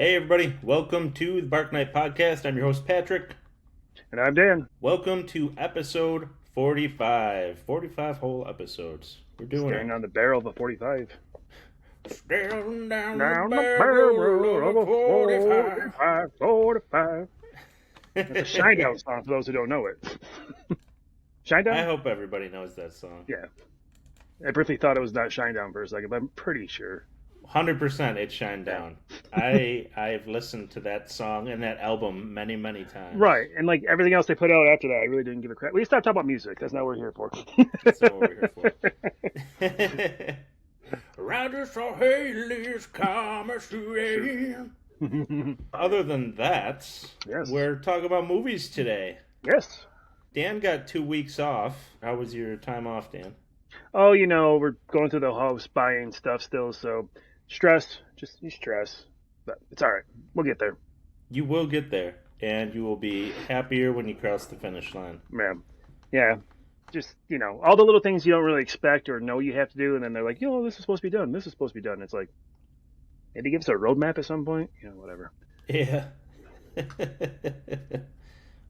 Hey everybody, welcome to the Bark Night Podcast. I'm your host Patrick. And I'm Dan. Welcome to episode 45. 45 whole episodes. We're doing Staring it. on the barrel of a 45. Staring down Down the the barrel of a 45. 45. That's a Shinedown song for those who don't know it. Shinedown? I hope everybody knows that song. Yeah. I briefly thought it was not Shinedown for a second, but I'm pretty sure. 100% it's Shine Down. I've listened to that song and that album many, many times. Right, and like everything else they put out after that, I really didn't give a crap. We stopped talking about music. That's not what we're here for. That's not what we're here for. Roger saw Haley's commissary. Other than that, Yes. We're talking about movies today. Yes. Dan got 2 weeks off. How was your time off, Dan? Oh, we're going through the house buying stuff still, so stress, just stress. But it's all right. We'll get there. You will get there, and you will be happier when you cross the finish line. Man. Yeah. Just, all the little things you don't really expect or know you have to do, and then they're like, this is supposed to be done. This is supposed to be done. It's like, maybe give us a roadmap at some point. Whatever. Yeah.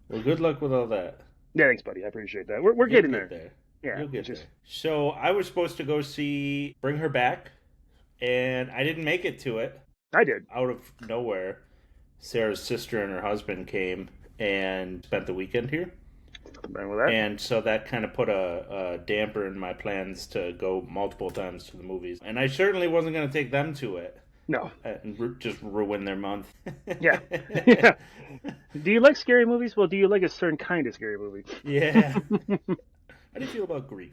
Well, good luck with all that. Yeah, thanks, buddy. I appreciate that. We're getting there. Yeah. You'll get there. So I was supposed to go see Bring Her Back, and I didn't make it to it. I did. Out of nowhere, Sarah's sister and her husband came and spent the weekend here. Nothing wrong with that. And so that kind of put a damper in my plans to go multiple times to the movies. And I certainly wasn't going to take them to it. No. And just ruin their month. Yeah. Yeah. Do you like scary movies? Well, do you like a certain kind of scary movie? Yeah. How do you feel about grief?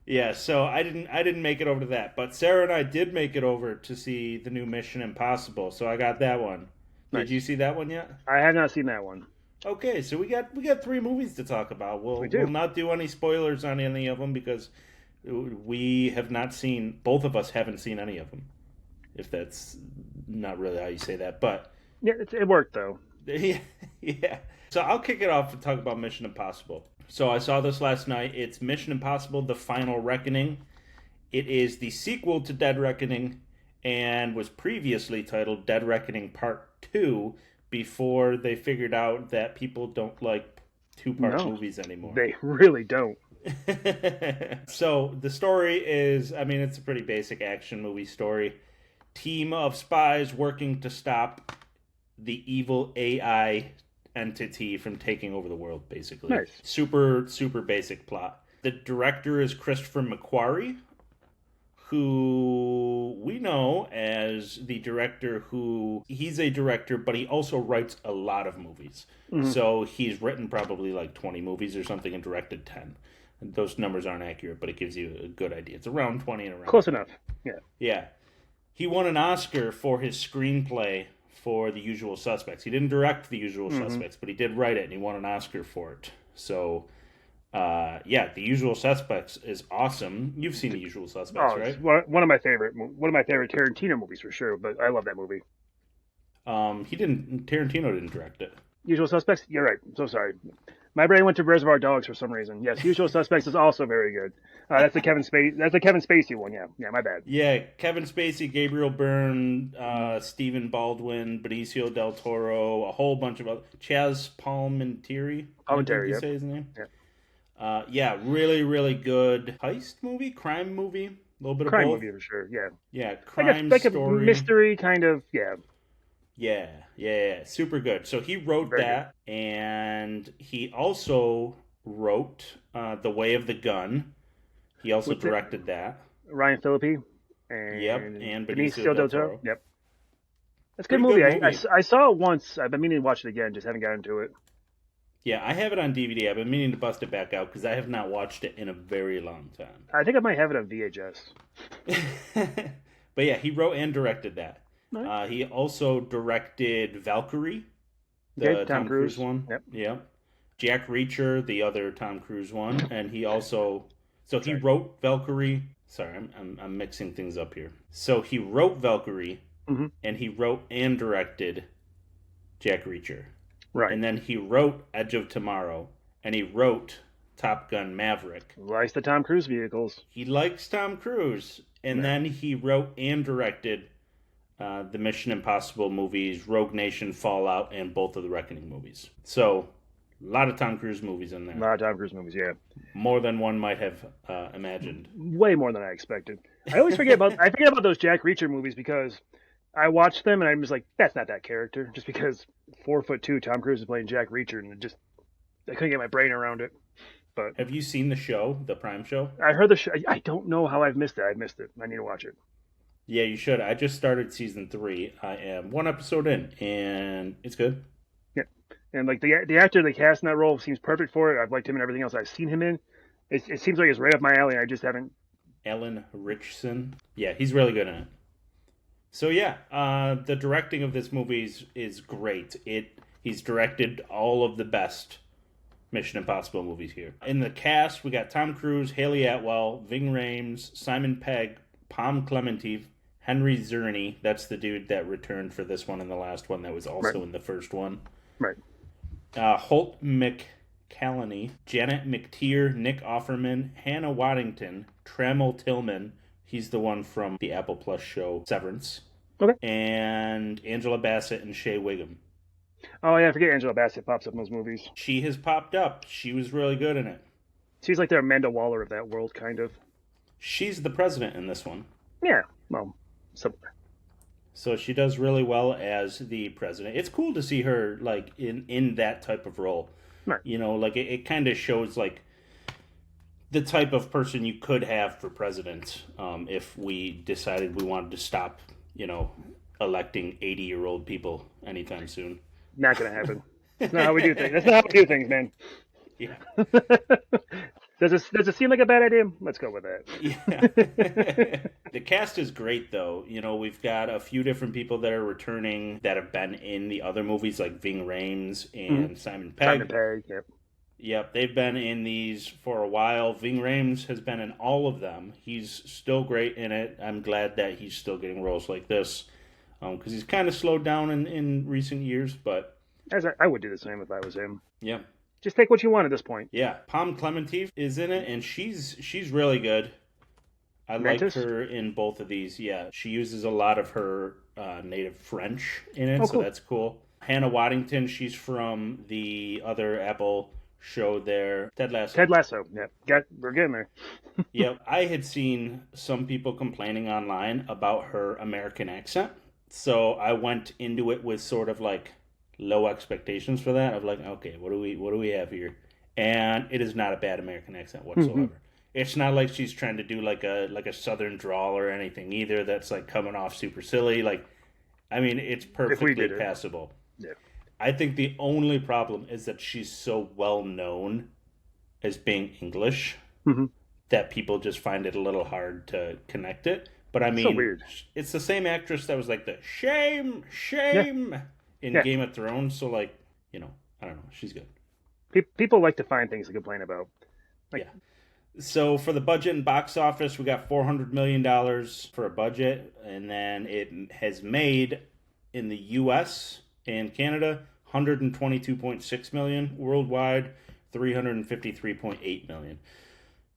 Yeah, so I didn't make it over to that, but Sarah and I did make it over to see the new Mission Impossible. So I got that one. Nice. Did you see that one yet? I have not seen that one. Okay, so we got 3 movies to talk about. We'll not do any spoilers on any of them because we have not seen, both of us haven't seen any of them. If that's not really how you say that, but yeah, it worked though. Yeah. So I'll kick it off and talk about Mission Impossible. So I saw this last night. It's Mission Impossible: The Final Reckoning. It is the sequel to Dead Reckoning and was previously titled Dead Reckoning Part 2 before they figured out that people don't like 2-part movies anymore. They really don't. So the story is, it's a pretty basic action movie story. Team of spies working to stop the evil AI entity from taking over the world, basically. Nice. Super, super basic plot. The director is Christopher McQuarrie, who we know as the director he's a director, but he also writes a lot of movies. Mm-hmm. So he's written probably like 20 movies or something and directed 10. And those numbers aren't accurate, but it gives you a good idea. It's around 20 and around. Close enough. Yeah. Yeah. He won an Oscar for his screenplay for The Usual Suspects. He didn't direct The Usual Suspects, but he did write it, and he won an Oscar for it. So, The Usual Suspects is awesome. You've seen The Usual Suspects, right? One of my favorite Tarantino movies for sure. But I love that movie. Tarantino didn't direct it. Usual Suspects. You're right. I'm so sorry. My brain went to Reservoir Dogs for some reason. Yes, Usual Suspects is also very good. That's the Kevin Spacey one. Yeah, my bad. Yeah, Kevin Spacey, Gabriel Byrne, Stephen Baldwin, Benicio del Toro, a whole bunch of other... Chaz Palminteri. Palminteri, say his name? Yeah. Really, really good heist movie, crime movie, a little bit of crime both. movie for sure. Yeah. Yeah, crime like story, a mystery kind of. Yeah. Yeah, super good. So he wrote that, and he also wrote The Way of the Gun. He also directed that. Ryan Phillippe. And Benicio del Toro. Yep. That's a good movie. I saw it once. I've been meaning to watch it again, just haven't gotten to it. Yeah, I have it on DVD. I've been meaning to bust it back out because I have not watched it in a very long time. I think I might have it on VHS. But yeah, he wrote and directed that. Nice. He also directed Valkyrie, the Tom Cruise one. Yep. Jack Reacher, the other Tom Cruise one, and he also he wrote Valkyrie. Sorry, I'm mixing things up here. So he wrote Valkyrie, and he wrote and directed Jack Reacher. Right. And then he wrote Edge of Tomorrow, and he wrote Top Gun Maverick. Likes the Tom Cruise vehicles. He likes Tom Cruise. And then he wrote and directed the Mission Impossible movies, Rogue Nation, Fallout, and both of the Reckoning movies. So, a lot of Tom Cruise movies in there. A lot of Tom Cruise movies, yeah. More than one might have imagined. Way more than I expected. I always forget about those Jack Reacher movies because I watched them and I'm just like, that's not that character. Just because 4'2" Tom Cruise is playing Jack Reacher, and I couldn't get my brain around it. But have you seen the show, the Prime show? I heard the show. I don't know how I've missed it. I missed it. I need to watch it. Yeah, you should. I just started season 3. I am 1 episode in, and it's good. Yeah, and like the actor they cast in that role seems perfect for it. I've liked him in everything else I've seen him in. It seems like it's right up my alley. I just haven't. Alan Richardson. Yeah, he's really good in it. So yeah, the directing of this movie is great. He's directed all of the best Mission Impossible movies here. In the cast, we got Tom Cruise, Haley Atwell, Ving Rhames, Simon Pegg, Pom Clemente, Henry Czerny. That's the dude that returned for this one and the last one that was also in the first one. Right. Holt McCallany, Janet McTeer, Nick Offerman, Hannah Waddington, Trammell Tillman. He's the one from the Apple Plus show Severance. Okay. And Angela Bassett and Shea Wiggum. Oh yeah, I forget Angela Bassett pops up in those movies. She has popped up. She was really good in it. She's like the Amanda Waller of that world, kind of. She's the president in this one. Yeah, well, somewhere. So she does really well as the president. It's cool to see her like in that type of role. Right. You know, like it kind of shows like the type of person you could have for president if we decided we wanted to stop, electing 80-year-old people anytime soon. Not gonna happen. That's not how we do things. That's not how we do things, man. Yeah. Does it seem like a bad idea? Let's go with that. Yeah. The cast is great, though. We've got a few different people that are returning that have been in the other movies, like Ving Rhames and Simon Pegg. Simon Pegg, yep. Yep, they've been in these for a while. Ving Rhames has been in all of them. He's still great in it. I'm glad that he's still getting roles like this because he's kind of slowed down in recent years, but... As I would do the same if I was him. Yeah. Just take what you want at this point. Yeah, Pom Clemente is in it, and she's really good. I like her in both of these. Yeah, she uses a lot of her native French in it, so that's cool. Hannah Waddington, she's from the other Apple show there, Ted Lasso. Ted Lasso, yeah, we're getting there. Yeah, I had seen some people complaining online about her American accent, so I went into it with sort of like low expectations for that. Of like, okay, what do we have here? And it is not a bad American accent whatsoever. Mm-hmm. It's not like she's trying to do like a southern drawl or anything either. That's like coming off super silly. Like, I mean, it's perfectly passable. Yeah. I think the only problem is that she's so well known as being English that people just find it a little hard to connect it. But I mean, so weird. It's the same actress that was like the shame. In Game of Thrones, so like, I don't know, she's good. People like to find things to complain about. Yeah. So for the budget and box office, we got $400 million for a budget, and then it has made in the U.S. and Canada $122.6 million, worldwide $353.8 million.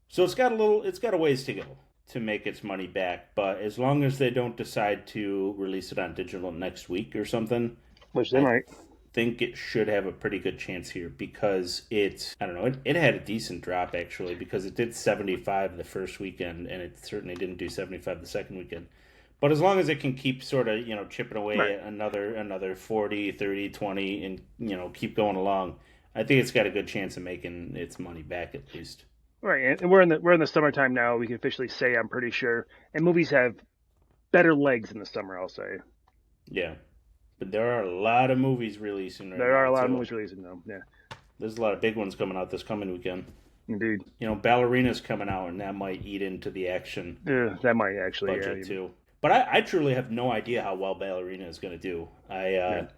So it's got a ways to go to make its money back, but as long as they don't decide to release it on digital next week or something. Which they might. I think it should have a pretty good chance here because it had a decent drop actually because it did 75 the first weekend and it certainly didn't do 75 the second weekend. But as long as it can keep sort of, chipping away at another 40, 30, 20 and, keep going along, I think it's got a good chance of making its money back at least. Right, and we're in the summertime now. We can officially say, I'm pretty sure, and movies have better legs in the summer, I'll say. Yeah. But there are a lot of movies releasing right now. There are a lot of movies releasing, though, yeah. There's a lot of big ones coming out this coming weekend. Indeed. Ballerina's coming out, and that might eat into the action that might actually, budget, too. But I truly have no idea how well Ballerina is going to do. I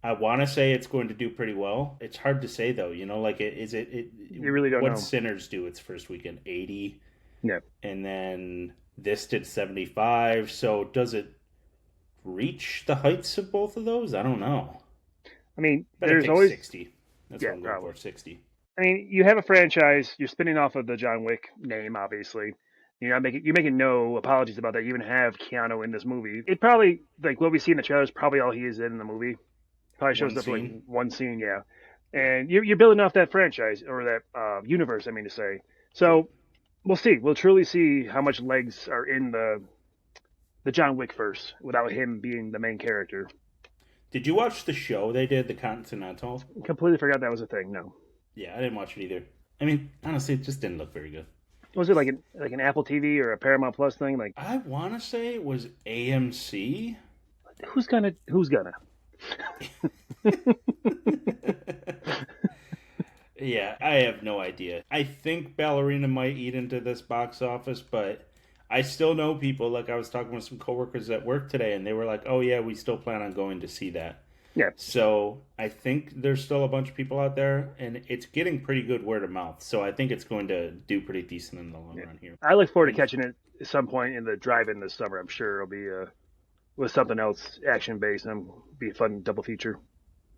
want to say it's going to do pretty well. It's hard to say, though. You really don't know. What Sinners do its first weekend? 80? Yeah. And then this did 75. So does it reach the heights of both of those? I don't know. I mean, there's always 60. That's what I'm going for, 60. I mean, you have a franchise. You're spinning off of the John Wick name, obviously. You're making no apologies about that. You even have Keanu in this movie. It probably, like what we see in the trailer is probably all he is in the movie. Probably shows One up for like scene. one scene, yeah. Yeah. And you're building off that franchise or that universe, I mean to say. So we'll see. We'll truly see how much legs are in the John Wick verse without him being the main character. Did you watch the show they did, The Continental? Completely forgot that was a thing. No, Yeah, I didn't watch it either. I mean, honestly, it just didn't look very good. was it like an Apple TV or a Paramount Plus thing? Like I want to say it was AMC. who's gonna? Yeah, I have no idea. I think Ballerina might eat into this box office, but I still know people. Like, I was talking with some coworkers at work today, and they were like, "Oh yeah, we still plan on going to see that." Yeah, So I think there's still a bunch of people out there, and it's getting pretty good word of mouth. So I think it's going to do pretty decent in the long run here. I look forward to catching it at some point in the drive-in this summer. I'm sure it'll be with something else action-based, and it'll be a fun double feature.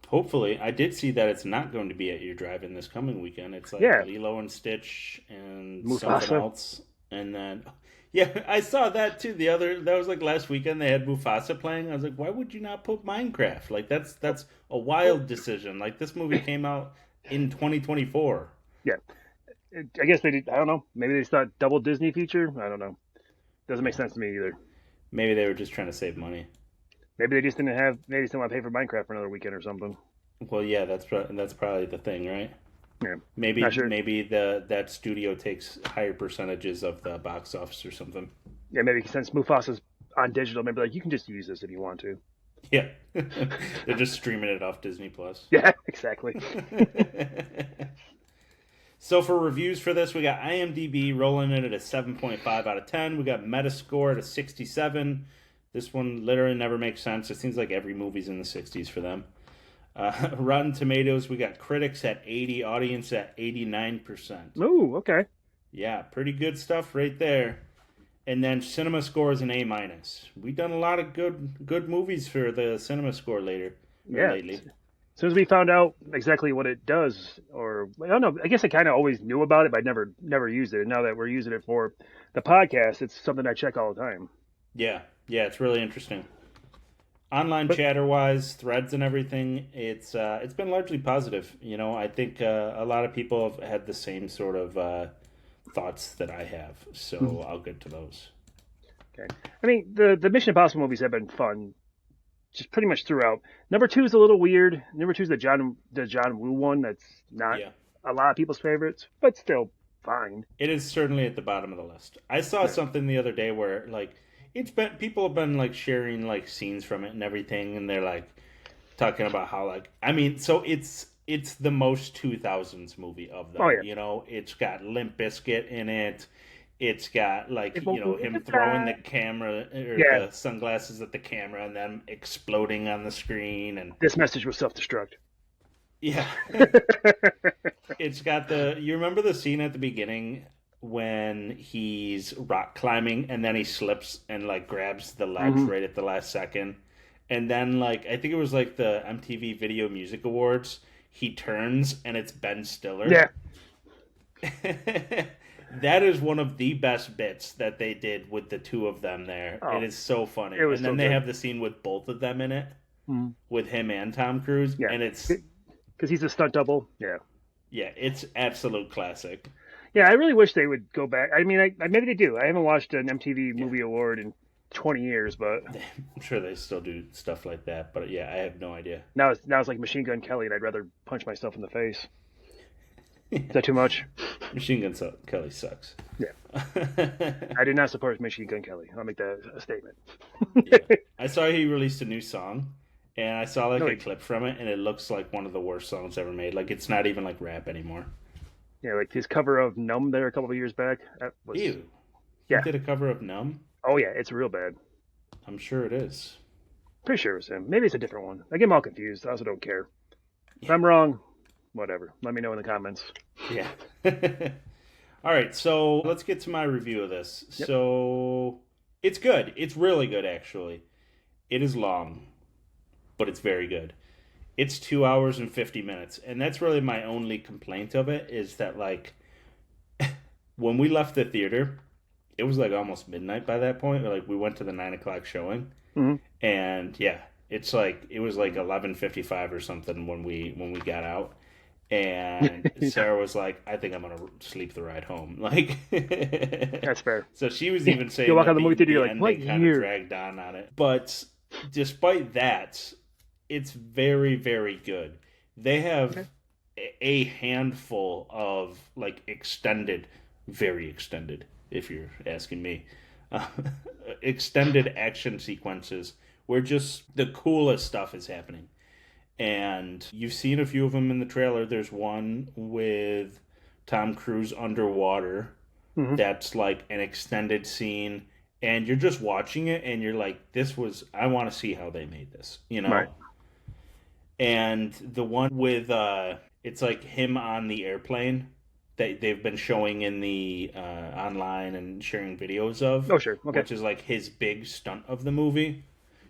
Hopefully, I did see that it's not going to be at your drive-in this coming weekend. It's like Yeah, Lilo and Stitch and something Mufasa. else, and then yeah, I saw that too. That was like last weekend. They had Mufasa playing. I was like, why would you not put Minecraft? Like that's a wild decision. Like this movie came out in 2024. Yeah, I guess they did. I don't know. Maybe they just thought double Disney feature. I don't know. Doesn't make Yeah, sense to me either. maybe they were just trying to save money. Maybe they just didn't have. Maybe they just didn't want to pay for Minecraft for another weekend or something. Well, yeah, that's probably the thing, right? Yeah, Maybe not sure. maybe that studio takes higher percentages of the box office or something. Yeah, maybe since Mufasa's on digital, maybe like you can just use this if you want to. Yeah, they're just streaming it off Disney Plus. Yeah, exactly. So for reviews for this, we got IMDb rolling in at a 7.5 out of 10. We got Metascore at a 67. This one literally never makes sense. It seems like every movie's in the 60s for them. Rotten Tomatoes, we got critics at 80, audience at 89%. Ooh, okay. Yeah, pretty good stuff right there. And then Cinemascore is an A minus. We've done a lot of good movies for the Cinemascore Yeah. lately. As soon as we found out exactly what it does, or I don't know, I guess I kind of always knew about it, but I never used it. And now that we're using it for the podcast, it's something I check all the time. Yeah, it's really interesting. Online But chatter wise, threads and everything, it's been largely positive. You know, I think a lot of people have had the same sort of thoughts that I have. So I'll get to those. okay, I mean the Mission Impossible movies have been fun, just pretty much throughout. Number two is a little weird. Number two is the John Woo one. That's not Yeah, a lot of people's favorites, but still fine. it is certainly at the bottom of the list. I saw Yeah. something the other day where like it's been people have been like sharing like scenes from it and everything, and they're like talking about how like I mean, so it's the most 2000s movie of them. Oh yeah. You know, it's got Limp Bizkit in it. It's got like It won't believe him it, throwing the camera or Yeah. the sunglasses at the camera and then exploding on the screen and This message was self-destruct. yeah. It's got the you remember the scene at the beginning when he's rock climbing and then he slips and like grabs the ledge Hmm. right at the last second. And then like I think it was like the MTV Video Music Awards, he turns and it's Ben Stiller. Yeah. That is one of the best bits that they did with the two of them there. Oh, It is so funny. it was And then so they good. have the scene with both of them in it, Mhm. with him and Tom Cruise, Yeah. and it's Because he's a stunt double. Yeah. yeah, it's absolute classic. Yeah, I really wish they would go back. I mean, maybe they do. I haven't watched an MTV Yeah. Movie Award in 20 years, but I'm sure they still do stuff like that, but yeah, I have no idea. now it's like Machine Gun Kelly, and I'd rather punch myself in the face. Is that too much? Machine Gun Kelly sucks. Yeah. I do not support Machine Gun Kelly. I'll make that a statement. Yeah. I saw he released a new song, and I saw like No, a clip from it, and it looks like one of the worst songs ever made. Like it's not even like rap anymore. Yeah, like his cover of Numb there a couple of years back. That was, Ew. He Yeah. did a cover of Numb? Oh yeah, it's real bad. I'm sure it is. Pretty sure it was him. Maybe it's a different one. I get them all confused. I also don't care. If Yeah. I'm wrong, whatever. Let me know in the comments. Yeah. All right, so let's get to my review of this. Yep. So it's good. It's really good, actually. It is long, but it's very good. It's 2 hours and 50 minutes, and that's really my only complaint of it is that like when we left the theater, it was like almost midnight by that point. Like we went to the 9 o'clock showing, Mm-hmm. and yeah, it's like it was like 11:55 or something when we got out. And Yeah, Sarah was like, "I think I'm gonna sleep the ride home." Like, that's fair. so she was even You saying walk out that of the movie theater, the you're like, what ending kind of year? dragged on it. But despite that, it's very, very good. They have Okay. a handful of like extended, very extended, if you're asking me, uh, extended action sequences where just the coolest stuff is happening. And you've seen a few of them in the trailer. There's one with Tom Cruise underwater Mm-hmm. that's like an extended scene, and you're just watching it and you're like, this was, I want to see how they made this, you Right. know? And the one with it's like him on the airplane that they've been showing in the online and sharing videos of, Oh, sure. Okay. which is like his big stunt of the movie.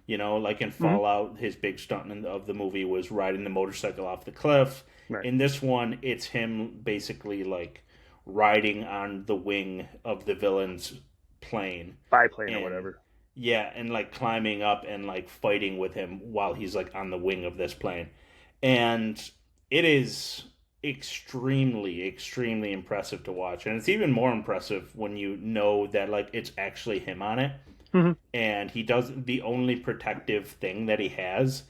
You know, like in Mm-hmm. Fallout, his big stunt of the movie was riding the motorcycle off the cliff. Right. In this one, it's him basically like riding on the wing of the villain's plane, Biplane or and whatever. yeah, and like climbing up and like fighting with him while he's like on the wing of this plane. And it is extremely, extremely impressive to watch. And it's even more impressive when you know that like it's actually him on it. Mm-hmm. And he does the only protective thing that he has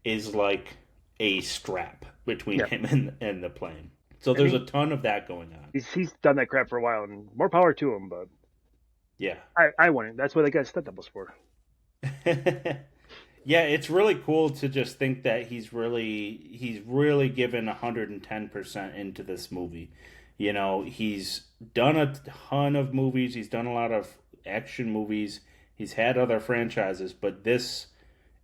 is like a strap between Yeah. him and the plane. So And there's a ton of that going on. he's done that crap for a while, and more power to him. But Yeah. I wouldn't. That's what they got stunt doubles for. Yeah, it's really cool to just think that he's really given 110% into this movie. You know, he's done a ton of movies, he's done a lot of action movies, he's had other franchises, but this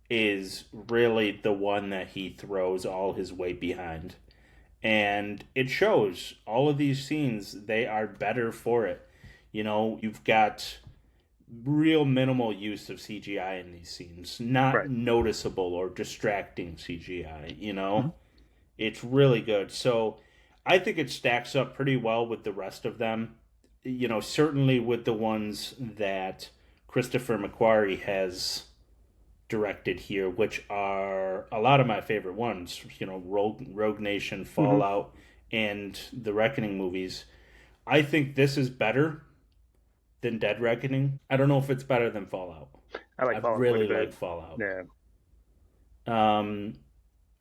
is really the one that he throws all his weight behind. And it shows all of these scenes, they are better for it. You know, you've got real minimal use of CGI in these scenes, not Right. noticeable or distracting CGI, you know? Mhm. It's really good. So I think it stacks up pretty well with the rest of them. You know, certainly with the ones that Christopher McQuarrie has directed here, which are a lot of my favorite ones, you know, Rogue Nation, Mm-hmm. Fallout, and the Reckoning movies. I think this is better than Dead Reckoning. I don't know if it's better than Fallout. I like I Fallout quite a really bit. like Fallout. Yeah. Um,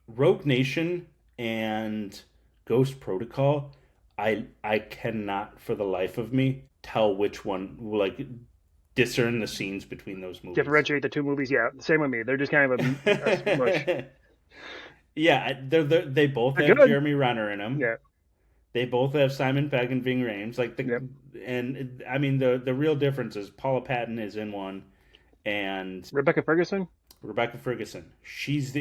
Rogue Nation and Ghost Protocol, I cannot for the life of me tell which one, like discern the scenes between those movies. Differentiate the two movies. Yeah. Same with me. They're just kind of a smush. Yeah, they both They're have good. Jeremy Renner in them. Yeah. They both have Simon Pegg and Ving Rhames. Like Yep. and I mean the real difference is Paula Patton is in one, and Rebecca Ferguson. Rebecca Ferguson. She's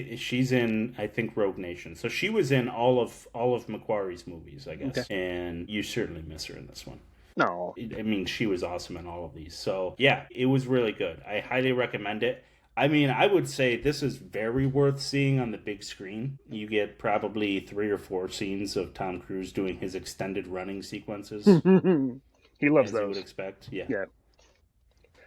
in, I think, Rogue Nation. So she was in all of McQuarrie's movies, I Okay. guess. And you certainly miss her in this one. No. I mean, she was awesome in all of these. So yeah, it was really good. I highly recommend it. I mean, I would say this is very worth seeing on the big screen. You get probably 3 or 4 scenes of Tom Cruise doing his extended running sequences, He loves as you would those. expect. Yeah. Yeah.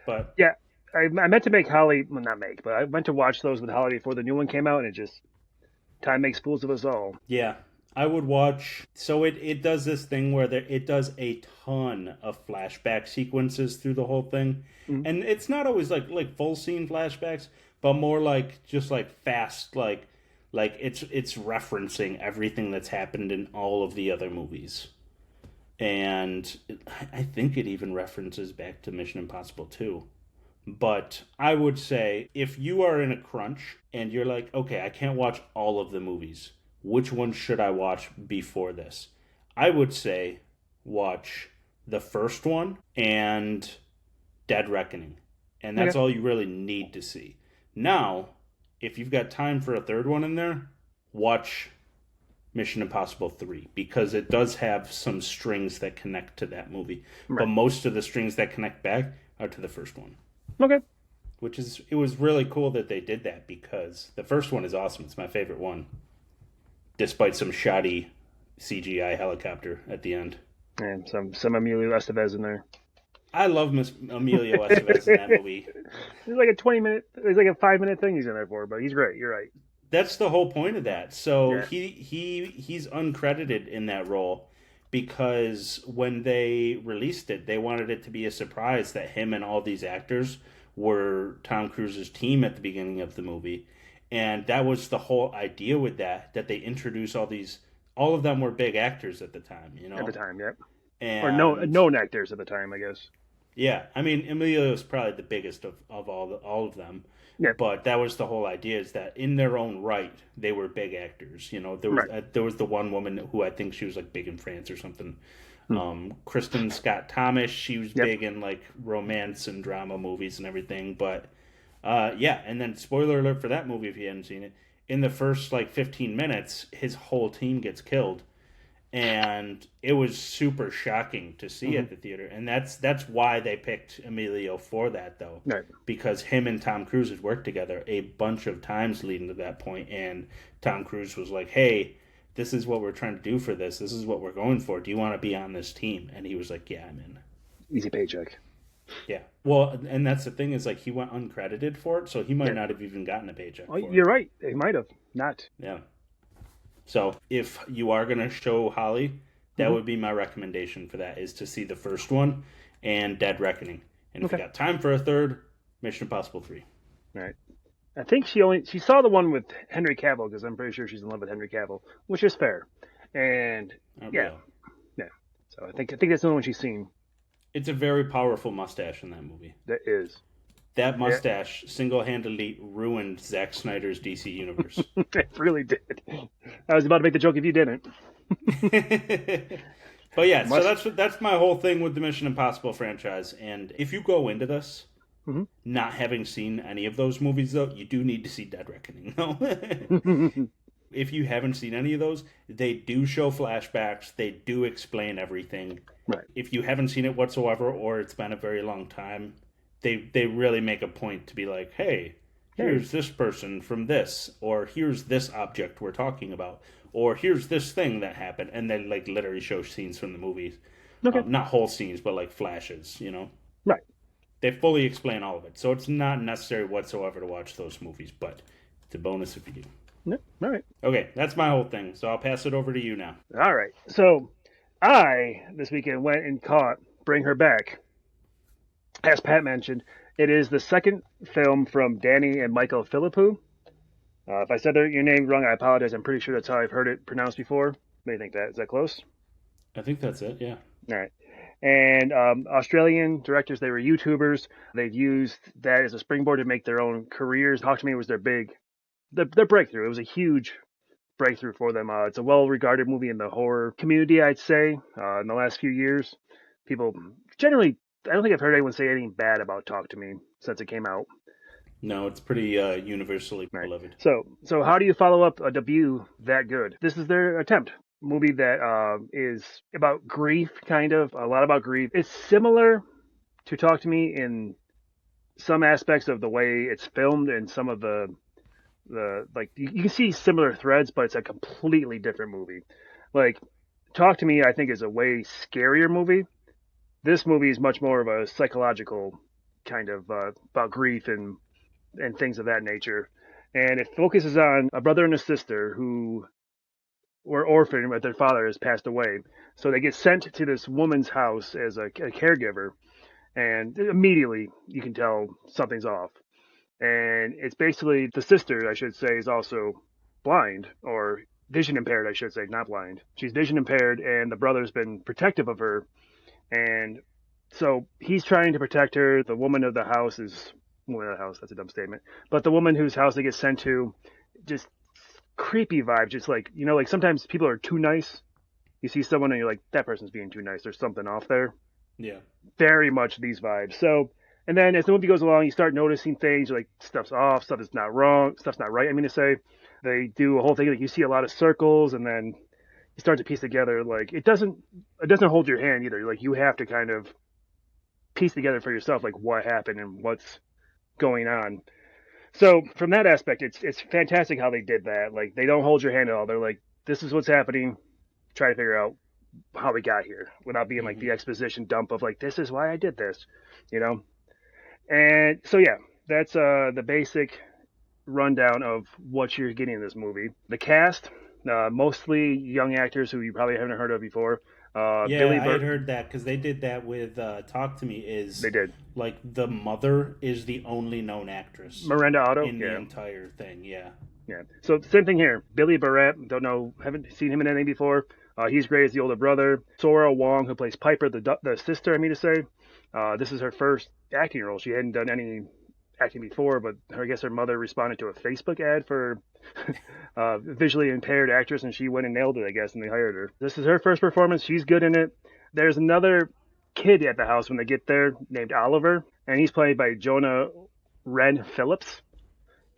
But Yeah. I meant to make Holly, well, not make, but I meant to watch those with Holly before the new one came out, and it just time makes fools of us all. yeah, I would watch. So it does this thing where it does a ton of flashback sequences through the whole thing, Mhm. and it's not always like full scene flashbacks, but more like just like fast like it's referencing everything that's happened in all of the other movies, and I think it even references back to Mission Impossible 2. But I would say if you are in a crunch and you're like, okay, I can't watch all of the movies, which one should I watch before this? I would say watch the first one and Dead Reckoning. And that's Okay. all you really need to see. Now, if you've got time for a third one in there, watch Mission Impossible 3 because it does have some strings that connect to that movie. Right. But most of the strings that connect back are to the first one. Okay. It was really cool that they did that because the first one is awesome. It's my favorite one, despite some shoddy CGI helicopter at the end. And some Emilio Estevez in there. I love Miss Emilio Estevez in that movie. It's like a 20-minute, it's like a 5-minute thing he's in there for, but he's great. You're right. That's the whole point of that. So Yeah. he's uncredited in that role because when they released it, they wanted it to be a surprise that him and all these actors were Tom Cruise's team at the beginning of the movie. And that was the whole idea with that they introduce all of them were big actors at the time, you At the know? time, yep. Or And known actors at the time, I guess. yeah, I mean Emilio is probably the biggest of all of them, Yep. but that was the whole idea is that in their own right they were big actors. You know, Right. there was the one woman who I think she was like big in France or something. Hmm. Kristen Scott Thomas, she was Yep. big in like romance and drama movies and everything. But yeah, and then spoiler alert for that movie if you hadn't seen it. In the first like 15 minutes, his whole team gets killed and it was super shocking to see Mm-hmm. at the theater, and that's why they picked Emilio for that though, Right. because him and Tom Cruise had worked together a bunch of times leading to that point, and Tom Cruise was like, "Hey, this is what we're trying to do for this. This is what we're going for. Do you want to be on this team?" And he was like, "Yeah, I'm in." Easy paycheck. Yeah. Well, and that's the thing is like he went uncredited for it, so he might Yeah. not have even gotten a paycheck Oh, for it. you're right. He might have not. Yeah. So if you are gonna show Holly, that Mm-hmm. would be my recommendation for that is to see the first one and Dead Reckoning. And if you Okay. got time for a third, Mission Impossible 3. All right. I think she saw the one with Henry Cavill because I'm pretty sure she's in love with Henry Cavill, which is fair. And yeah, Real. yeah. So I think that's the only one she's seen. It's a very powerful mustache in that movie. That is. That Yeah. mustache single-handedly ruined Zack Snyder's DC universe. It really did. I was about to make the joke if you didn't. But yeah, so Must. that's my whole thing with the Mission Impossible franchise. And if you go into this Mhm. not having seen any of those movies, though, you do need to see Dead Reckoning, though. If you haven't seen any of those, they do show flashbacks. They do explain everything. Right. If you haven't seen it whatsoever, or it's been a very long time, they really make a point to be like, hey, here's this person from this, or here's this object we're talking about, or here's this thing that happened, and then like literally show scenes from the movies, Okay. not whole scenes, but like flashes. You know, Right. they fully explain all of it, so it's not necessary whatsoever to watch those movies, but it's a bonus if you do. No. All right. Okay, that's my whole thing. So I'll pass it over to you now. All right. So I this weekend went and caught Bring Her Back. As Pat mentioned, it is the second film from Danny and Michael Philippou. If I said your name wrong, I apologize. I'm pretty sure that's how I've heard it pronounced before. What do you think that? Is that close? I think that's it. Yeah. All right. And Australian directors, they were YouTubers. They've used that as a springboard to make their own careers. Talk to Me was their breakthrough. It was a huge breakthrough for them. It's a well-regarded movie in the horror community, I'd say. In the last few years, people generally, I don't think I've heard anyone say anything bad about Talk to Me since it came out. No, it's pretty universally Right. beloved. So how do you follow up a debut that good? This is their attempt. Movie that is about grief, kind of a lot about grief. It's similar to Talk to Me in some aspects of the way it's filmed and some of the like you can see similar threads, but it's a completely different movie. Like Talk to Me, I think is a way scarier movie. This movie is much more of a psychological kind of about grief and things of that nature. And it focuses on a brother and a sister who were orphaned, but their father has passed away. So they get sent to this woman's house as a caregiver, and immediately you can tell something's off. And it's basically the sister, I should say, is also blind or vision impaired, I should say, not blind. She's vision impaired, and the brother's been protective of her. And so he's trying to protect her. The woman of the house is woman of the house. That's a dumb statement. But the woman whose house they get sent to, just creepy vibe. Just like, like sometimes people are too nice. You see someone and you're like, that person's being too nice. There's something off there. Yeah. Very much these vibes. So, and then as the movie goes along, you start noticing things. You're like, stuff's off, stuff is not wrong, stuff's not right. I mean to say, they do a whole thing like you see a lot of circles, and then you start to piece together. Like it doesn't hold your hand either. Like you have to kind of piece together for yourself, like what happened and what's going on. So from that aspect, it's fantastic how they did that. Like they don't hold your hand at all. They're like, this is what's happening. Try to figure out how we got here without being like the exposition dump of like, this is why I did this, you know? And so, yeah, that's the basic rundown of what you're getting in this movie. The cast, mostly young actors who you probably haven't heard of before. Yeah, Billy I had Burt, heard that because they did that with Talk to Me. Is they did. like the mother is the only known actress Miranda Otto, in the yeah. entire thing. Yeah. Yeah. So same thing here. Billy Barrett, don't know, haven't seen him in anything before. He's great as the older brother. Sora Wong, who plays Piper, the sister, I mean to say. This is her first acting role. She hadn't done any acting before, but I guess her mother responded to a Facebook ad for visually impaired actress, and she went and nailed it, I guess, and they hired her. This is her first performance. She's good in it. There's another kid at the house when they get there named Oliver, and he's played by Jonah Red Phillips.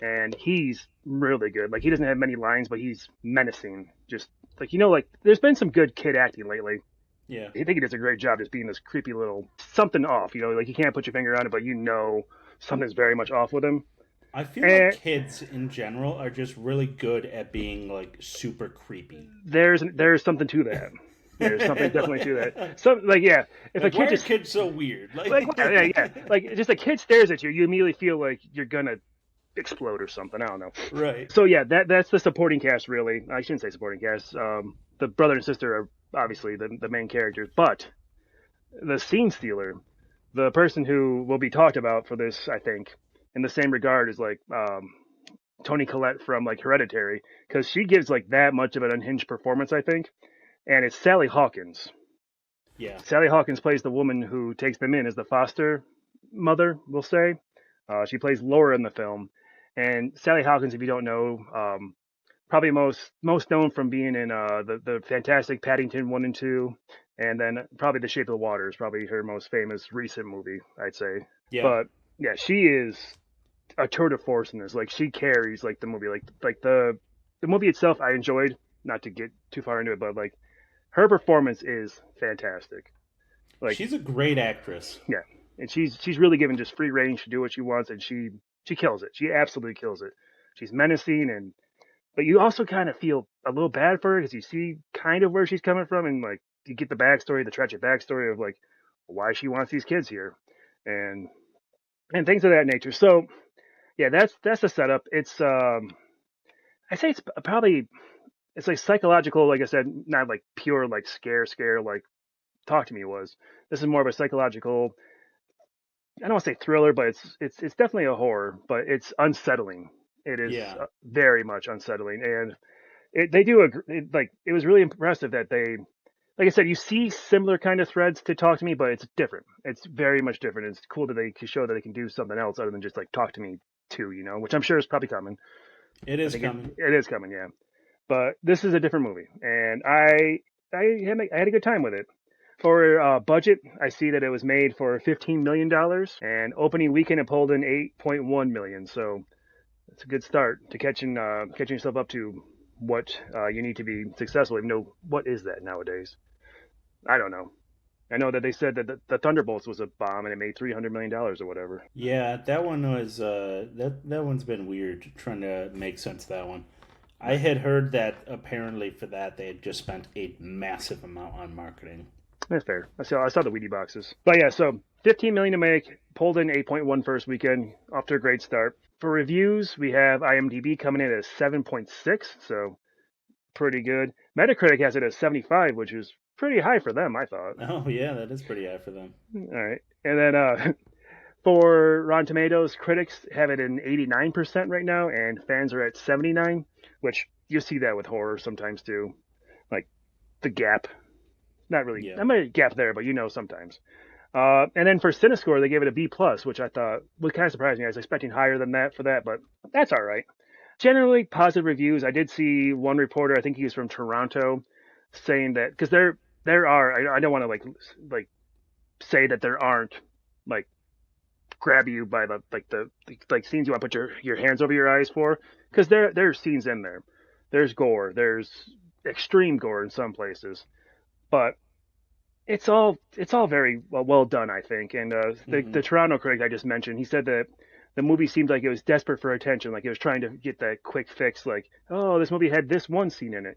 And he's really good. Like, he doesn't have many lines, but he's menacing. Just like, like there's been some good kid acting lately. Yeah. I think he does a great job just being this creepy little something off. Like you can't put your finger on it, but something's very much off with him. I feel like kids in general are just really good at being like super creepy. There's something to that. There's something definitely to that. So like, yeah, if like, a kid why are kids so weird? Like yeah, like just a kid stares at you, you immediately feel like you're gonna explode or something. I don't know. Right. So yeah, that's the supporting cast really. I shouldn't say supporting cast. The brother and sister are obviously the main characters, but the scene stealer, the person who will be talked about for this, I think, in the same regard as like Toni Collette from like Hereditary, because she gives like that much of an unhinged performance, I think, and it's Sally Hawkins. Yeah. Sally Hawkins plays the woman who takes them in as the foster mother, we'll say. She plays Laura in the film. And Sally Hawkins, if you don't know, probably most known from being in the fantastic Paddington 1 and 2, and then probably The Shape of the Water is probably her most famous recent movie, I'd say. Yeah. But yeah, she is a tour de force in this. Like, she carries like the movie. Like the movie itself, I enjoyed. Not to get too far into it, but like her performance is fantastic. Like, she's a great actress. Yeah, and she's really given just free range to do what she wants, and she kills it. She absolutely kills it. She's menacing, but you also kind of feel a little bad for her because you see kind of where she's coming from, and like you get the backstory, the tragic backstory of like why she wants these kids here, and things of that nature. So yeah, that's the setup. It's I say it's probably it's like psychological, like I said, not like pure like scare like Talk to Me was. This is more of a psychological. I don't want to say thriller, but it's definitely a horror, but it's unsettling. It is very much unsettling, and it was really impressive that they, like I said, you see similar kind of threads to Talk to Me, but it's different. It's very much different. It's cool that they can show that they can do something else other than just like Talk to Me 2, which I'm sure is probably coming. It is coming. It is coming, yeah. But this is a different movie, and I had a good time with it. For budget, I see that it was made for $15 million, and opening weekend it pulled in $8.1 million. So it's a good start to catching yourself up to what you need to be successful. Even though, what is that nowadays? I don't know. I know that they said that the Thunderbolts was a bomb and it made $300 million or whatever. Yeah, that one was that one's been weird trying to make sense of that one. I had heard that apparently for that they had just spent a massive amount on marketing. That's fair. I saw the Wheatie boxes. But yeah, so $15 million to make, pulled in 8.1 first weekend, off to a great start. For reviews, we have IMDb coming in at 7.6, so pretty good. Metacritic has it at 75, which is pretty high for them, I thought. Oh yeah, that is pretty high for them. All right. And then for Rotten Tomatoes, critics have it in 89% right now, and fans are at 79, which you see that with horror sometimes too. Like the gap. Not really. Yeah. I'm a gap there, but sometimes. And then for Cinescore, they gave it a B+, which I thought was kind of surprising. I was expecting higher than that for that, but that's all right. Generally, positive reviews. I did see one reporter, I think he was from Toronto, saying that because there are. I don't want to like say that there aren't like grab you by the scenes you want to put your hands over your eyes for, because there's scenes in there. There's gore. There's extreme gore in some places. But it's all very well done, I think. And the Toronto critic I just mentioned, he said that the movie seemed like it was desperate for attention, like it was trying to get that quick fix, like, oh, this movie had this one scene in it,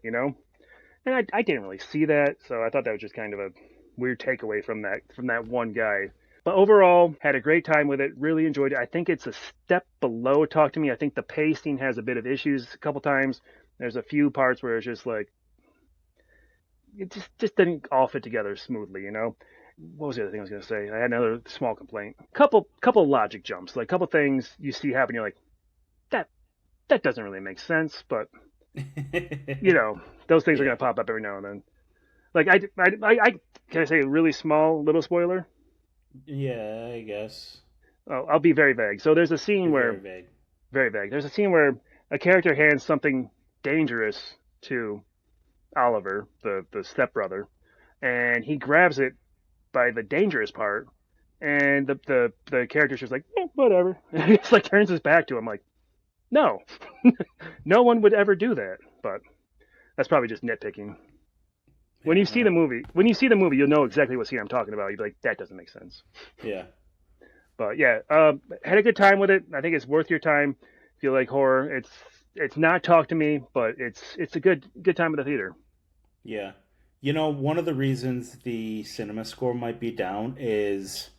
And I didn't really see that, so I thought that was just kind of a weird takeaway from that one guy. But overall, had a great time with it. Really enjoyed it. I think it's a step below Talk to Me. I think the pacing has a bit of issues a couple times. There's a few parts where it's just like it just didn't all fit together smoothly, you know. What was the other thing I was gonna say? I had another small complaint. Couple logic jumps, like couple things you see happen. You're like, that doesn't really make sense, but you know, those things are Yeah. gonna pop up every now and then. Like I can I say a really small little spoiler? Yeah, I guess. Oh, I'll be very vague. So there's a scene You're very where vague. very vague. There's a scene where a character hands something dangerous to Oliver, the stepbrother, and he grabs it by the dangerous part, and the character's just like, whatever. It's like turns his back to him, like, no, no one would ever do that. But that's probably just nitpicking. Yeah, I don't know. When you see the movie, you'll know exactly what scene I'm talking about. You'll be like, that doesn't make sense. Yeah. But yeah, had a good time with it. I think it's worth your time. If you like horror, it's not Talk to Me, but it's a good time at the theater. Yeah. You know, one of the reasons the cinema score might be down is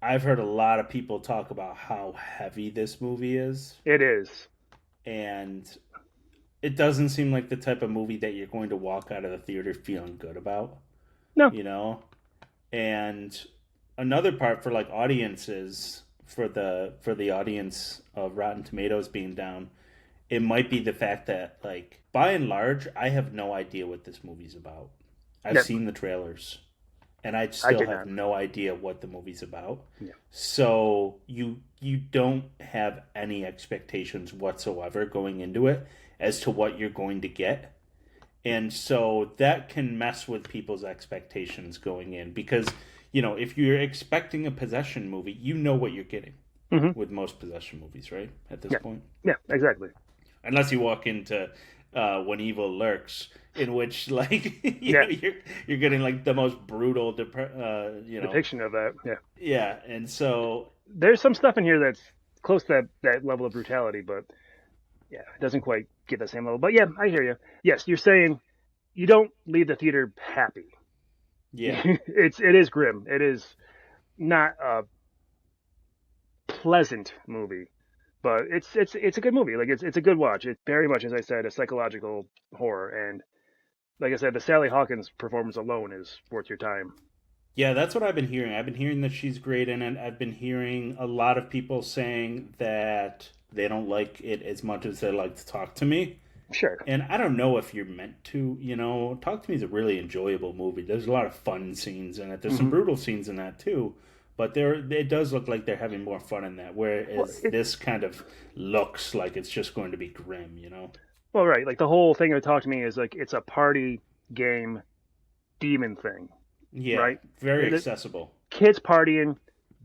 I've heard a lot of people talk about how heavy this movie is, It is. and it doesn't seem like the type of movie that you're going to walk out of the theater feeling good about, No. you know? And another part for like audiences for the audience of Rotten Tomatoes being down, it might be the fact that like by and large I have no idea what this movie's about. I've No, seen the trailers and I I still did have not. no idea what the movie's about. Yeah. So you don't have any expectations whatsoever going into it as to what you're going to get. And so that can mess with people's expectations going in because, you know, if you're expecting a possession movie, you know what you're getting Hmm. with most possession movies, right? At this Yeah. point. Yeah. Exactly. Unless you walk into When Evil Lurks, in which like Yeah. you're getting like the most brutal you know, Depiction of that. Yeah. yeah, and so There's some stuff in here that's close to that level of brutality, but yeah, it doesn't quite get the same level. But yeah, I hear you. Yes, you're saying you don't leave the theater happy. yeah, It is grim. It is not a pleasant movie, but it's a good movie. Like it's a good watch. It's very much, as I said, a psychological horror, and like I said, the Sally Hawkins performance alone is worth your time. yeah. That's what I've been hearing. I've been hearing that she's great in it. I've been hearing a lot of people saying that they don't like it as much as they like to talk to me. Sure. And I don't know if you're meant to, you know, Talk to Me is a really enjoyable movie. There's a lot of fun scenes in it. There's some Hmm. brutal scenes in that too, but there it does look like they're having more fun in that. Well, Whereas it, this kind of looks like it's just going to be grim, you know? well, right. Like the whole thing of Talk to Me is like it's a party game demon thing, Yeah, right? very The accessible. kids partying,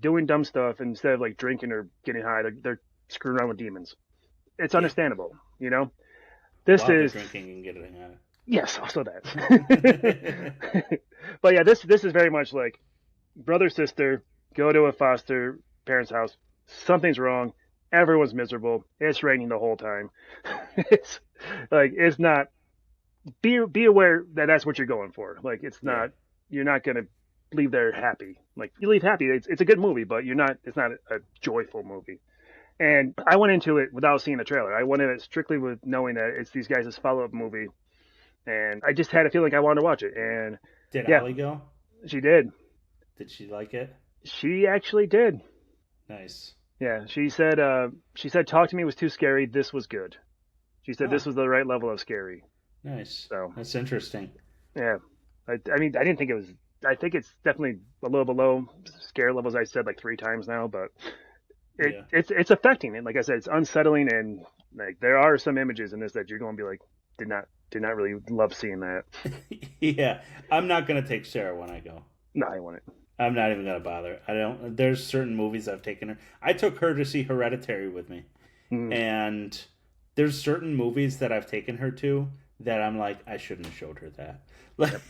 doing dumb stuff instead of like drinking or getting high. They're screwing around with demons. It's Yeah, understandable, you know. This while they're is drinking and getting at yes, also it. that. But yeah, this is very much like brother sister go to a foster parent's house. Something's wrong. Everyone's miserable. It's raining the whole time. It's like it's not. Be aware that that's what you're going for. Like it's Yeah, not. You're not gonna leave there happy. Like you leave happy. It's a good movie, but you're not. It's not a joyful movie. And I went into it without seeing the trailer. I went in it strictly with knowing that it's these guys' follow-up movie, and I just had a feeling I wanted to watch it. And did yeah, Allie go? she did. Did she like it? She actually did. Nice. Yeah, she said Talk to Me was too scary. This was good. She said Huh. this was the right level of scary. Nice. So That's interesting. yeah, I mean I didn't think it was. I think it's definitely a little below scare levels. I said like three times now, but Yeah. it's affecting. And like I said, it's unsettling. And like there are some images in this that you're going to be like, did not really love seeing that. Yeah. I'm not gonna take Sarah when I go. No, I want it. I'm not even gonna bother. I don't. There's certain movies I've taken her. I took her to see Hereditary with me, Mm, and there's certain movies that I've taken her to that I'm like I shouldn't have showed her that. Like, yep.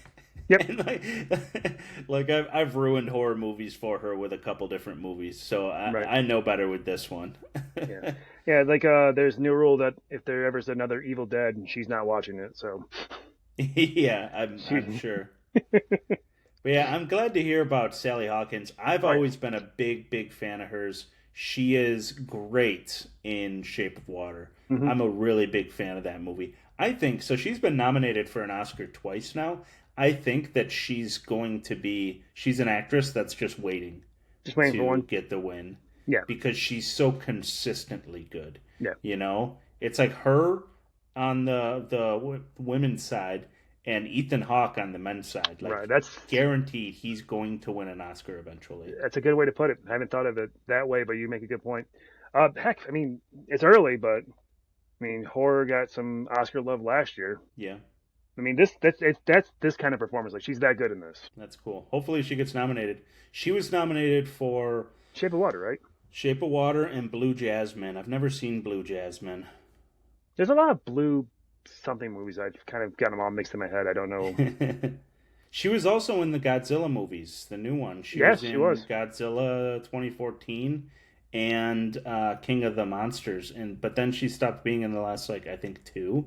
Yep. and like I've ruined horror movies for her with a couple different movies, so Right. I know better with this one. Yeah. Yeah. Like there's a new rule that if there ever's another Evil Dead, she's not watching it. So Yeah, I'm She, sure. But yeah, I'm glad to hear about Sally Hawkins. I've oh yeah. always been a big fan of hers. She is great in Shape of Water. Hmm. I'm a really big fan of that movie. I think so. She's been nominated for an Oscar twice now. I think that she's an actress that's just waiting Just waiting for to one. get the win Yeah, because she's so consistently good. yeah. You know, it's like her on the women's side and Ethan Hawke on the men's side. Right. Like guaranteed, he's going to win an Oscar eventually. That's a good way to put it. I haven't thought of it that way, but you make a good point. Heck, I mean, it's early, but I mean, horror got some Oscar love last year. Yeah, I mean, that's this kind of performance. Like she's that good in this. that's cool. Hopefully, she gets nominated. She was nominated for Shape of Water, right? Shape of Water and Blue Jasmine. I've never seen Blue Jasmine. There's a lot of blue something movies. I've kind of got them all mixed in my head. I don't know. She was also in the Godzilla movies, the new one. She Yes, was she in was. Godzilla 2014 and King of the Monsters, and but then she stopped being in the last like I think two.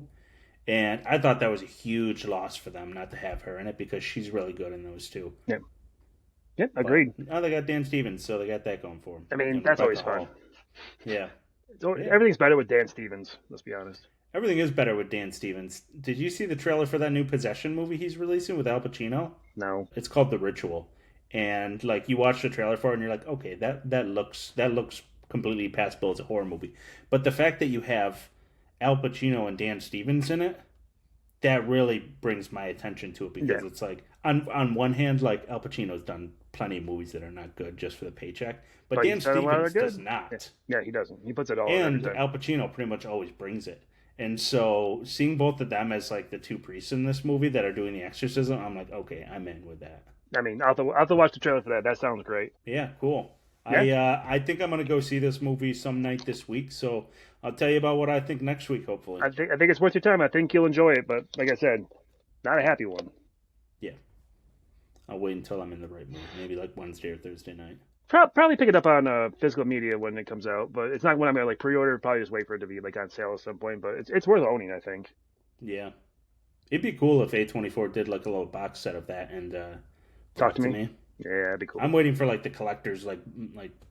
And I thought that was a huge loss for them not to have her in it because she's really good in those two. Yeah, yeah, But agreed. now they got Dan Stevens, so they got that going for them. I mean, And that's Rebecca always fun. Hall. Yeah, So yeah. everything's better with Dan Stevens. Let's be honest. Everything is better with Dan Stevens. Did you see the trailer for that new Possession movie he's releasing with Al Pacino? No, It's called The Ritual, and like you watch the trailer for it, and you're like, okay, that looks completely passable as a horror movie. But the fact that you have Al Pacino and Dan Stevens in it, that really brings my attention to it yeah, because it's like on one hand, like Al Pacino's done plenty of movies that are not good just for the paycheck, but but Dan he's done a lot Stevens of does good. Yeah, not, yeah, he doesn't. He puts it all in every and time. Al Pacino pretty much always brings it. And so seeing both of them as like the two priests in this movie that are doing the exorcism, I'm like, okay, I'm in with that. I mean, I'll have to watch the trailer for that. That sounds great. Yeah, cool. Yeah, I think I'm gonna go see this movie some night this week, so I'll tell you about what I think next week, hopefully. I think it's worth your time. I think you'll enjoy it. But like I said, not a happy one. Yeah, I'll wait until I'm in the right mood, maybe like Wednesday or Thursday night. Probably pick it up on physical media when it comes out, but it's not one I'm gonna like pre-order. Probably just wait for it to be like on sale at some point. But it's worth owning, I think. Yeah, it'd be cool if A24 did like a little box set of that and brought Talk it to to me. me. Yeah, that'd be cool. I'm waiting for like the collector's like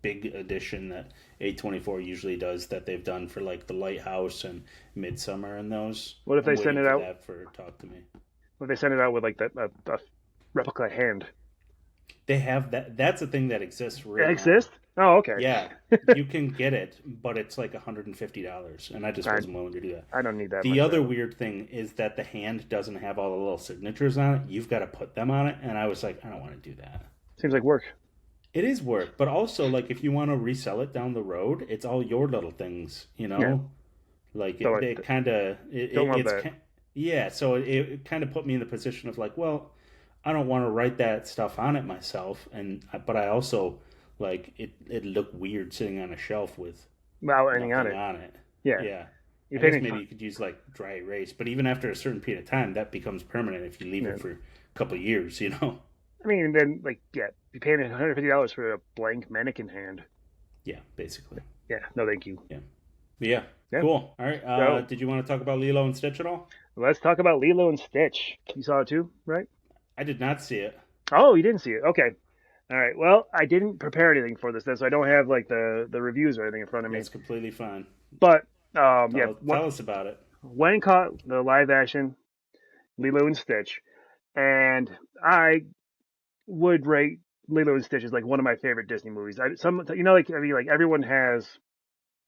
big edition that A24 usually does that they've done for like the Lighthouse and Midsummer and those. What if I'm they send waiting it for out? that for Talk to Me. What if they send it out with like that a replica hand? They have that. That's a thing that exists It real now. exists? Oh, okay. Yeah, you can get it, but it's like $150, and I just I wasn't willing to do that. I don't need that The much. other weird thing is that the hand doesn't have all the little signatures on it. You've got to put them on it, and I was like, I don't want to do that. Seems like work. It is work, but also like if you want to resell it down the road, it's all your little things, Yeah. Like So it kind of don't love it's that. yeah. So it kind of put me in the position of like, well, I don't want to write that stuff on it myself, and but I also like it looked weird sitting on a shelf with Without anything on nothing it. on it. Yeah. Yeah. You're I guess paying. maybe you could use like dry erase, but even after a certain period of time, that becomes permanent if you leave Yeah. it for a couple of years, you know? I mean, then like yeah, you're paying $150 for a blank mannequin hand. Yeah, basically. Yeah. No, thank you. Yeah. But yeah. Yeah. Cool. All right. So Did you want to talk about Lilo and Stitch at all? let's talk about Lilo and Stitch. You saw it too, right? I did not see it. Oh, you didn't see it. Okay. All right. Well, I didn't prepare anything for this, then, so I don't have like the reviews or anything in front of me. That's completely fine. But yeah, Tell us about it. when caught the live action Lilo and Stitch, and I would rate Lilo and Stitch as like one of my favorite Disney movies. Like I mean, like everyone has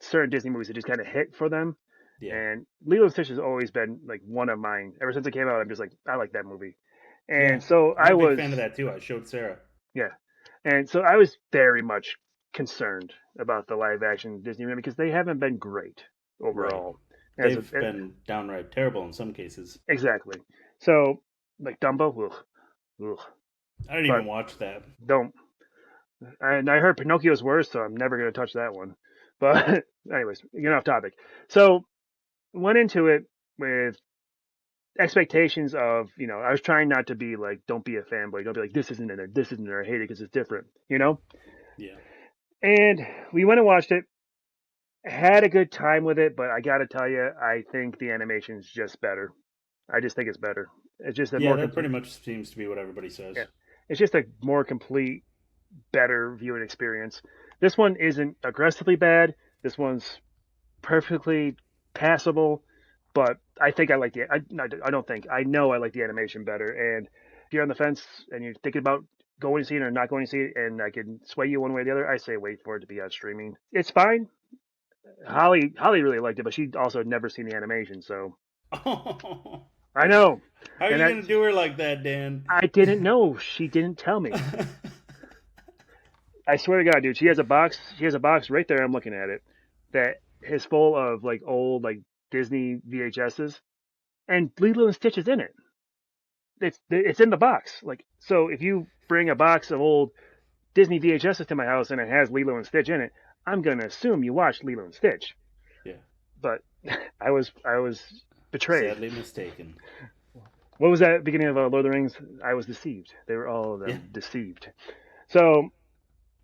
certain Disney movies that just kind of hit for them, Yeah. and Lilo and Stitch has always been like one of mine. Ever since it came out, I'm just like I like that movie, Yeah. and so I'm a big fan of that too. I showed Sarah. yeah, and so I was very much concerned about the live action Disney movie because they haven't been great Right. overall. They've been downright terrible in some cases. Exactly. So like Dumbo, ugh, ugh. I didn't But even watch that. don't. And I heard Pinocchio's worse, so I'm never going to touch that one. But anyways, getting off topic. So went into it with expectations of, I was trying not to be like, don't be a fanboy. Don't be like, this isn't in there. This isn't there. I hate it because it's different. Yeah. And we went and watched it. Had a good time with it, but I got to tell you, I think the animation's just better. I just think it's better. It's just a Yeah, more that complete. pretty much seems to be what everybody says. Yeah, it's just a more complete, better viewing experience. This one isn't aggressively bad. This one's perfectly passable, but I think I like the. I don't think I know I like the animation better. And if you're on the fence and you're thinking about going to see it or not going to see it, and I can sway you one way or the other, I say wait for it to be on streaming. It's fine. Holly really liked it, but she also had never seen the animation, so Oh, I know. how are And you gonna do her like that, Dan? I didn't know. She didn't tell me. I swear to God, dude, she has a box. She has a box right there. I'm looking at it that is full of like old like Disney VHSs, and Lilo and Stitch is in it. It's in the box. Like so, if you bring a box of old Disney VHSs to my house and it has Lilo and Stitch in it, I'm gonna assume you watched Lilo and Stitch. Yeah, But I was betrayed. sadly mistaken. What was that beginning of Lord of the Rings? I was deceived. They were all of Yeah, them deceived. So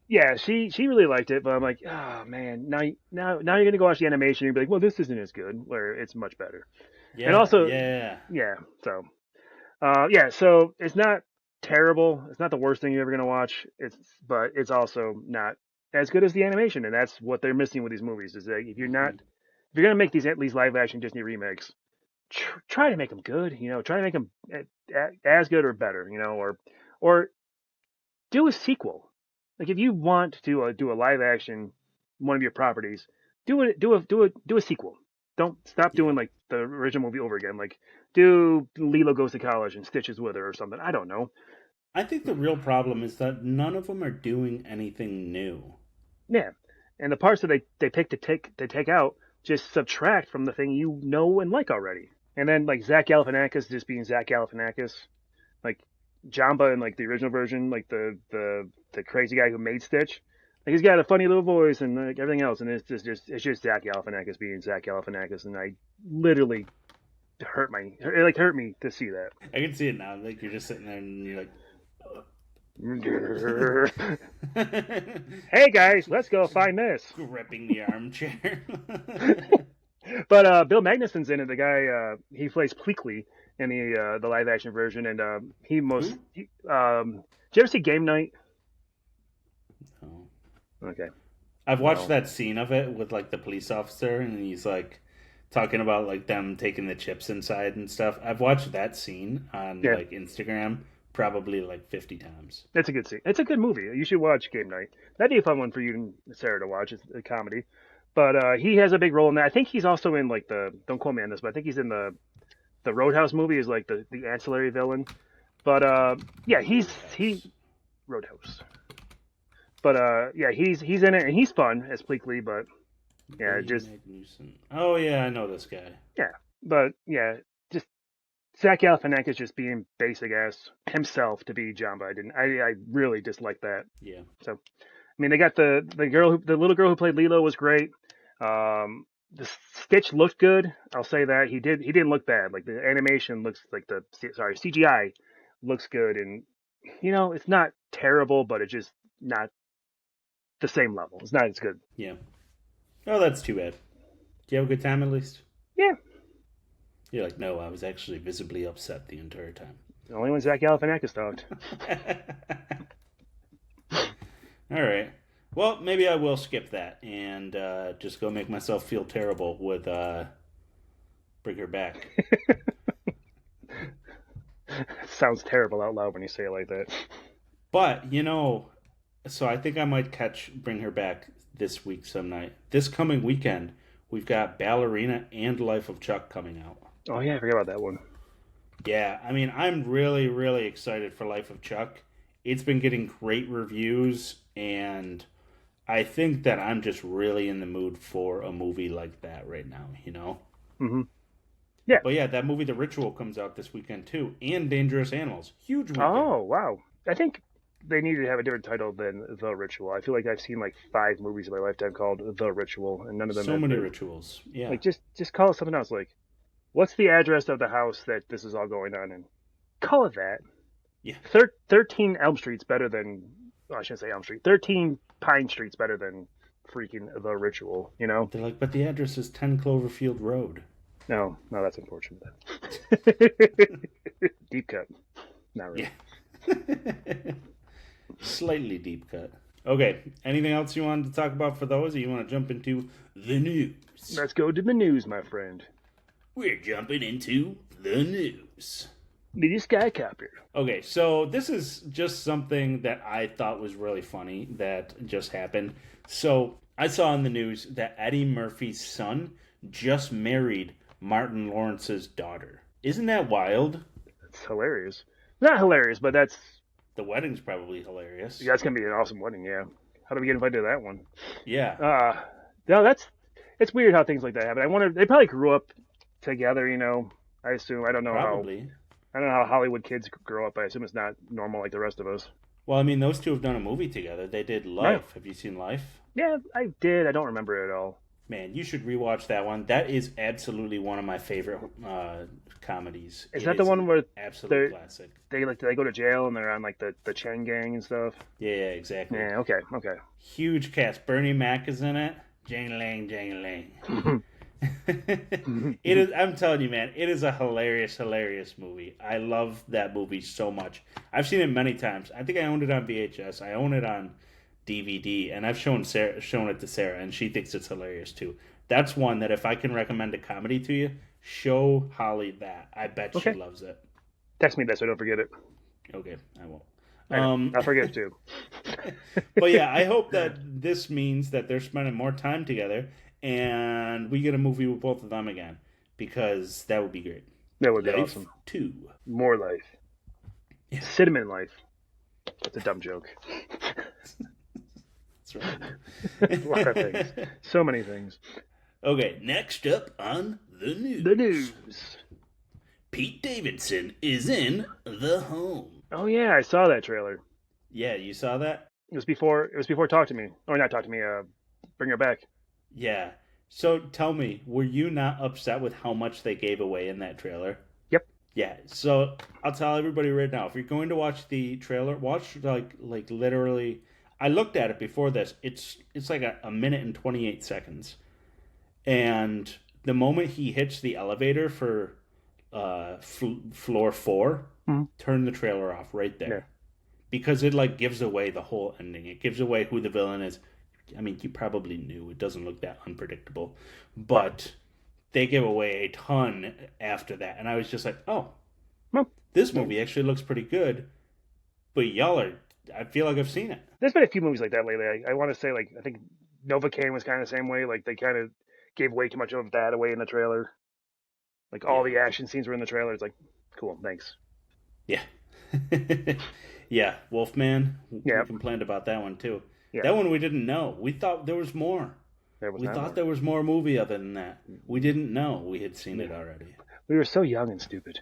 yeah, she really liked it, but I'm like, oh man, now you're gonna go watch the animation and be like, well, this isn't as good, where it's much better. And yeah, also, yeah. yeah, so yeah, so it's not terrible. It's not the worst thing you're ever gonna watch. But it's also not as good as the animation, and that's what they're missing with these movies. Is that Hmm. if you're gonna make these live action Disney remakes, try to make them good. Try to make them as good or better. Or do a sequel. Like if you want to do a live action one of your properties, do a sequel. Don't stop Yeah. doing like the original movie over again. Like do Lilo goes to college and Stitch is with her or something. I don't know. I think the real problem is that none of them are doing anything new. Yeah, and the parts that they pick to take out just subtract from the thing you know and like already. And then like Zach Galifianakis just being Zach Galifianakis, like Jamba in like the original version, like the crazy guy who made Stitch. Like he's got a funny little voice and like everything else, and it's just Zach Galifianakis being Zach Galifianakis, and I literally hurt me to see that. I can see it now. Like you're just sitting there and you're like, Hey guys, let's go find this. gripping the armchair. But Bill Magnuson's in it. The guy he plays Pleakley in the live action version, and Who? did you ever see Game Night? Oh. Okay, I've watched well, that scene of it with like the police officer, and he's like talking about like them taking the chips inside and stuff. I've watched that scene on yeah, like Instagram probably like 50 times. it's a good scene. It's a good movie. You should watch Game Night. That'd be a fun one for you and Sarah to watch. It's a comedy, but he has a big role in that. I think he's also in like the. Don't quote me on this, but I think he's in the Roadhouse movie is like the ancillary villain. But yeah, he Roadhouse. Roadhouse. But yeah, he's in it and he's fun as Pleakley, but yeah, Billy just Magnuson. Oh yeah, I know this guy. yeah, but yeah, just Zach Galifianakis just being basic ass himself to be Jamba. I really dislike that. Yeah. So I mean, they got the little girl who played Lilo was great. The Stitch looked good. I'll say that he didn't look bad. Like the animation looks like CGI looks good, and it's not terrible, but it's just not the same level. It's not as good. Yeah. Oh, that's too bad. Do you have a good time at least? Yeah, You're like, no, I was actually visibly upset the entire time. only when Zach Galifianakis talked. All right. Well, maybe I will skip that and just go make myself feel terrible with Bring Her Back. Sounds terrible out loud when you say it like that. But, so I think I might catch Bring Her Back this week some night. This coming weekend, we've got Ballerina and Life of Chuck coming out. Oh yeah, I forgot about that one. Yeah, I mean, I'm really, really excited for Life of Chuck. It's been getting great reviews, and I think that I'm just really in the mood for a movie like that right now. Hmm. Yeah. But yeah, that movie, The Ritual, comes out this weekend too, and Dangerous Animals. Huge weekend. Oh wow. I think they needed to have a different title than The Ritual. I feel like I've seen like 5 movies in my lifetime called The Ritual, and none of them So have many been rituals. Yeah. like just call it something else. Like, what's the address of the house that this is all going on in? Call it that. Yeah. 13 Elm Street's better than. Oh, I shouldn't say Elm Street. 13 Pine Street's better than freaking The Ritual. They're like, but the address is 10 Cloverfield Road. No, that's unfortunate. Deep cut. Not really. Yeah. Slightly deep cut. Okay, anything else you wanted to talk about for those, or you want to jump into the news? Let's go to the news, my friend. We're jumping into the news. The Skycopter. Okay, so this is just something that I thought was really funny that just happened. So I saw in the news that Eddie Murphy's son just married Martin Lawrence's daughter. Isn't that wild? It's hilarious. Not hilarious, but that's The wedding's probably hilarious. gonna be an awesome wedding. Yeah. How do we get invited to that one? Yeah. No, it's weird how things like that happen. I wonder they probably grew up together. I assume. I don't know Probably. I don't know how Hollywood kids grow up. I assume it's not normal like the rest of us. Well, I mean, those two have done a movie together. They did Life. Right. Have you seen Life? Yeah, I did. I don't remember it at all. Man, you should rewatch that one. That is absolutely one of my favorite comedies. Is that the one where absolute classic? They go to jail and they're on like the Chen gang and stuff? Yeah, exactly. Yeah, okay. Huge cast. Bernie Mac is in it. Jang-a-lang, jang-a-lang. It is. I'm telling you, man, it is a hilarious movie. I love that movie so much. I've seen it many times. I think I owned it on VHS. I own it on DVD, and I've shown it to Sarah, and she thinks it's hilarious too. That's one that if I can recommend a comedy to you, show Holly that. I bet she loves it. Text me that so I don't forget it. Okay, I won't. I'll forget it too. But yeah, I hope that this means that they're spending more time together and we get a movie with both of them again, because that would be great. That would be Life awesome. 2. More life. Yeah. Cinnamon life. That's a dumb joke. That's right. A lot of things. So many things. Okay, next up on the news. The news. Pete Davidson is in The Home. Oh yeah, I saw that trailer. Yeah, you saw that? It was before Talk to Me. Or not Talk to Me, Bring Her Back. Yeah. So tell me, were you not upset with how much they gave away in that trailer? Yep. Yeah. So I'll tell everybody right now, if you're going to watch the trailer, watch like literally. I looked at it before this. It's like a minute and 28 seconds, and the moment he hits the elevator for floor 4, turn the trailer off right there, because it like gives away the whole ending. It gives away who the villain is. I mean, you probably knew. It doesn't look that unpredictable. But they give away a ton after that. And I was just like, oh, this movie actually looks pretty good. But I feel like I've seen it. There's been a few movies like that lately. I want to say, I think Novocaine was kind of the same way. Like, they kind of gave way too much of that away in the trailer. Like, all the action scenes were in the trailer. It's like, cool, thanks. Yeah. Yeah, Wolfman. Yeah. We complained about that one, too. Yeah. That one we didn't know. We thought there was more. There was more movie other than that. We didn't know we had seen it already. We were so young and stupid.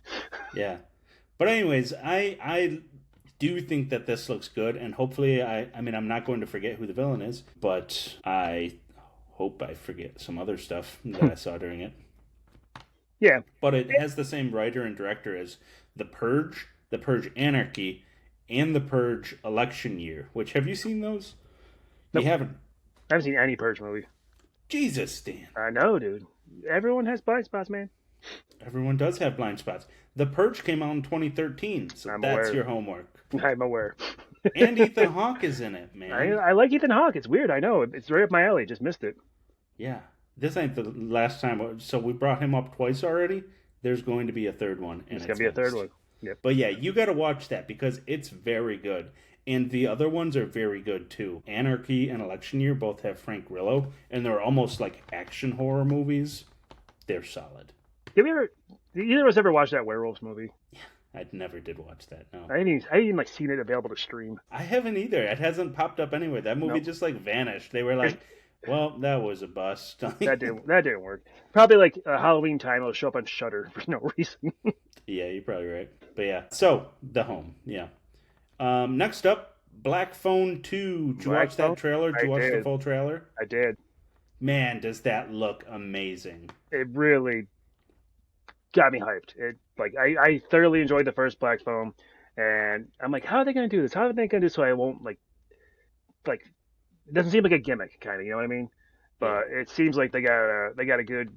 Yeah. But anyways, I do think that this looks good, and hopefully I mean, I'm not going to forget who the villain is, but I hope I forget some other stuff that I saw during it. Yeah. But it has the same writer and director as The Purge Anarchy, and The Purge Election Year, which, have you seen those? Nope. You haven't? I haven't seen any Purge movie. Jesus, Dan. I know, dude. Everyone has blind spots, man. Everyone does have blind spots. The Purge came out in 2013, so that's your homework. I'm aware. And Ethan Hawke is in it, man. I like Ethan Hawke. It's weird, I know. It's right up my alley. Just missed it. Yeah. This ain't the last time. So we brought him up twice already. There's going to be a third one. And it's going to be a third one. Yep. But yeah, you got to watch that because it's very good. And the other ones are very good too. Anarchy and Election Year both have Frank Grillo, and they're almost like action horror movies. They're solid. Did either of us ever watch that Werewolves movie? Yeah, I never did watch that. No, I didn't even like seen it available to stream. I haven't either. It hasn't popped up anywhere. That movie just like vanished. They were like, well, that was a bust. that didn't work. Probably like Halloween time it'll show up on Shudder for no reason. Yeah, you're probably right. But yeah, so The Home. Yeah. Next up, Black Phone 2. Did you watch that trailer? Did you watch the full trailer? I did. Man, does that look amazing. It really got me hyped. I thoroughly enjoyed the first Black Phone, and I'm like, how are they going to do this? How are they going to do this so I won't like it doesn't seem like a gimmick kind of, you know what I mean? But it seems like they got a good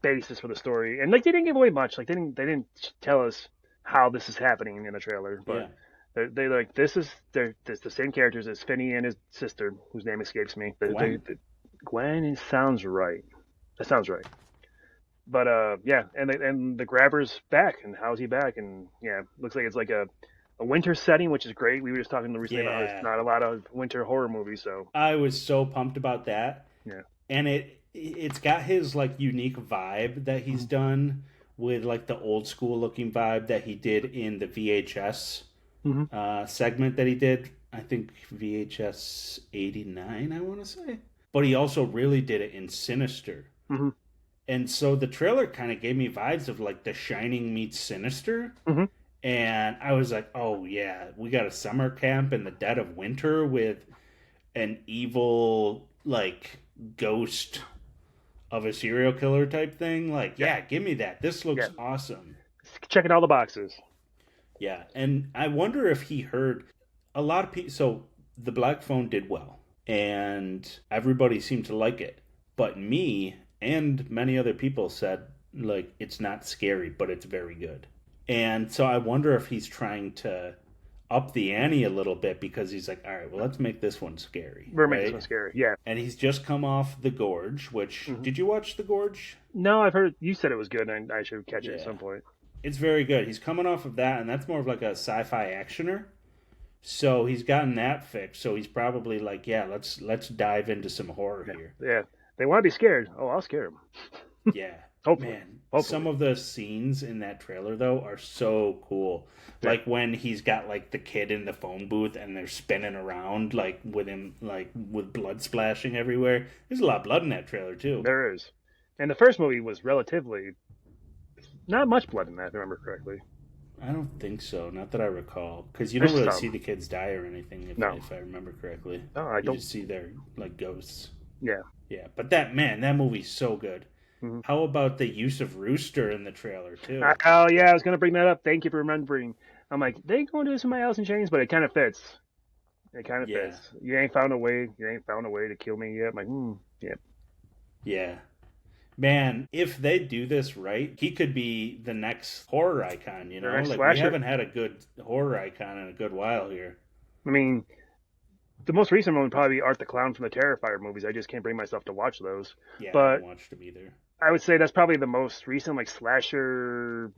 basis for the story, and like they didn't give away much. Like they didn't tell us how this is happening in the trailer, Yeah. but they like they're the same characters as Finney and his sister, whose name escapes me. Gwen. Gwen sounds right. That sounds right. But yeah, and the grabber's back, and how's he back? And yeah, looks like it's like a winter setting, which is great. We were just talking recently about how there's not a lot of winter horror movies, so I was so pumped about that. yeah. And it's got his like unique vibe that he's done with like the old school looking vibe that he did in the VHS segment that he did. I think VHS 89, I want to say. But he also really did it in Sinister. Mm-hmm. And so the trailer kind of gave me vibes of like The Shining meets Sinister. Mm-hmm. And I was like, oh yeah, we got a summer camp in the dead of winter with an evil like ghost of a serial killer type thing. Like, yeah, give me that. This looks awesome. Checking all the boxes. Yeah, and I wonder if he heard a lot of people. So the Black Phone did well, and everybody seemed to like it. But me and many other people said, like, it's not scary, but it's very good. And so I wonder if he's trying to up the ante a little bit because he's like, all right, well, let's make this one scary. We're making this one scary, yeah. And he's just come off The Gorge, which, did you watch The Gorge? No, I've heard, you said it was good, and I should catch it at some point. It's very good. He's coming off of that, and that's more of like a sci-fi actioner. So he's gotten that fixed. So he's probably like, yeah, let's dive into some horror here. Yeah, they want to be scared. Oh, I'll scare them. Yeah. Hopefully. Man, Hopefully. Some of the scenes in that trailer, though, are so cool. Yeah. Like when he's got, like, the kid in the phone booth and they're spinning around, like, with him, like, with blood splashing everywhere. There's a lot of blood in that trailer, too. There is. And the first movie was relatively... not much blood in that, if I remember correctly. I don't think so. Not that I recall. Because you don't really see the kids die or anything, if I remember correctly. No, I don't. You just see their, like, ghosts. Yeah. Yeah, but that movie's so good. Mm-hmm. How about the use of Rooster in the trailer, too? Oh, yeah, I was going to bring that up. Thank you for remembering. I'm like, they going to do somebody else in chains, but it kind of fits. It kind of fits. You ain't found a way to kill me yet. I'm like, yeah. Yeah. Man, if they do this right, he could be the next horror icon, you know? Like, we haven't had a good horror icon in a good while here. I mean, the most recent one would probably be Art the Clown from the Terrifier movies. I just can't bring myself to watch those. Yeah, but I haven't watched them either. I would say that's probably the most recent, like, slasher,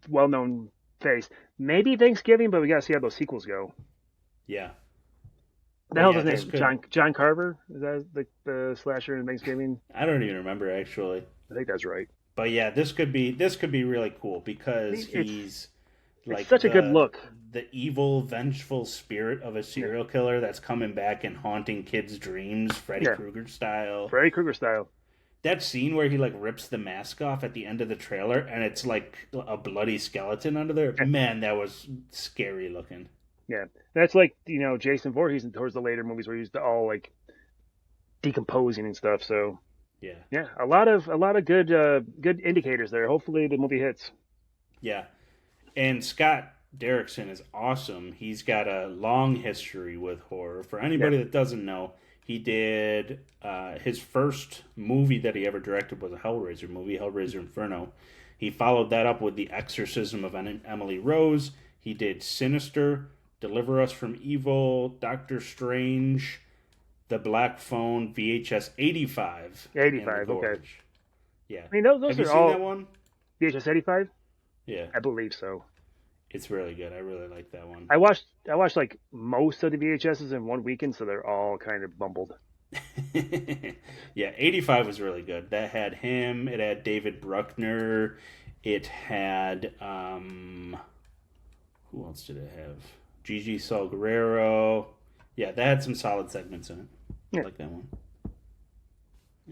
well-known face. Maybe Thanksgiving, but we got to see how those sequels go. Yeah. The hell's his name? John Carver? Is that the slasher in Thanksgiving? I don't even remember, actually. I think that's right. But yeah, this could be really cool because he's like such a good look. The evil, vengeful spirit of a serial killer that's coming back and haunting kids' dreams, Freddy Krueger style. Freddy Krueger style. That scene where he like rips the mask off at the end of the trailer and it's like a bloody skeleton under there. Man, that was scary looking. Yeah, that's like, you know, Jason Voorhees towards the later movies where he's all like decomposing and stuff. So yeah, a lot of good indicators there. Hopefully the movie hits. Yeah, and Scott Derrickson is awesome. He's got a long history with horror. For anybody that doesn't know, he did his first movie that he ever directed was a Hellraiser movie, Hellraiser Inferno. He followed that up with The Exorcism of Emily Rose. He did Sinister, Deliver Us from Evil, Doctor Strange, The Black Phone, VHS 85. 85, okay. Yeah. I mean, those Have are all... you seen that one? VHS 85? Yeah. I believe so. It's really good. I really like that one. I watched like most of the VHSs in one weekend, so they're all kind of bumbled. Yeah, 85 was really good. That had him. It had David Bruckner. It had who else did it have? Gigi Salguero. Yeah, that had some solid segments in it. I like that one.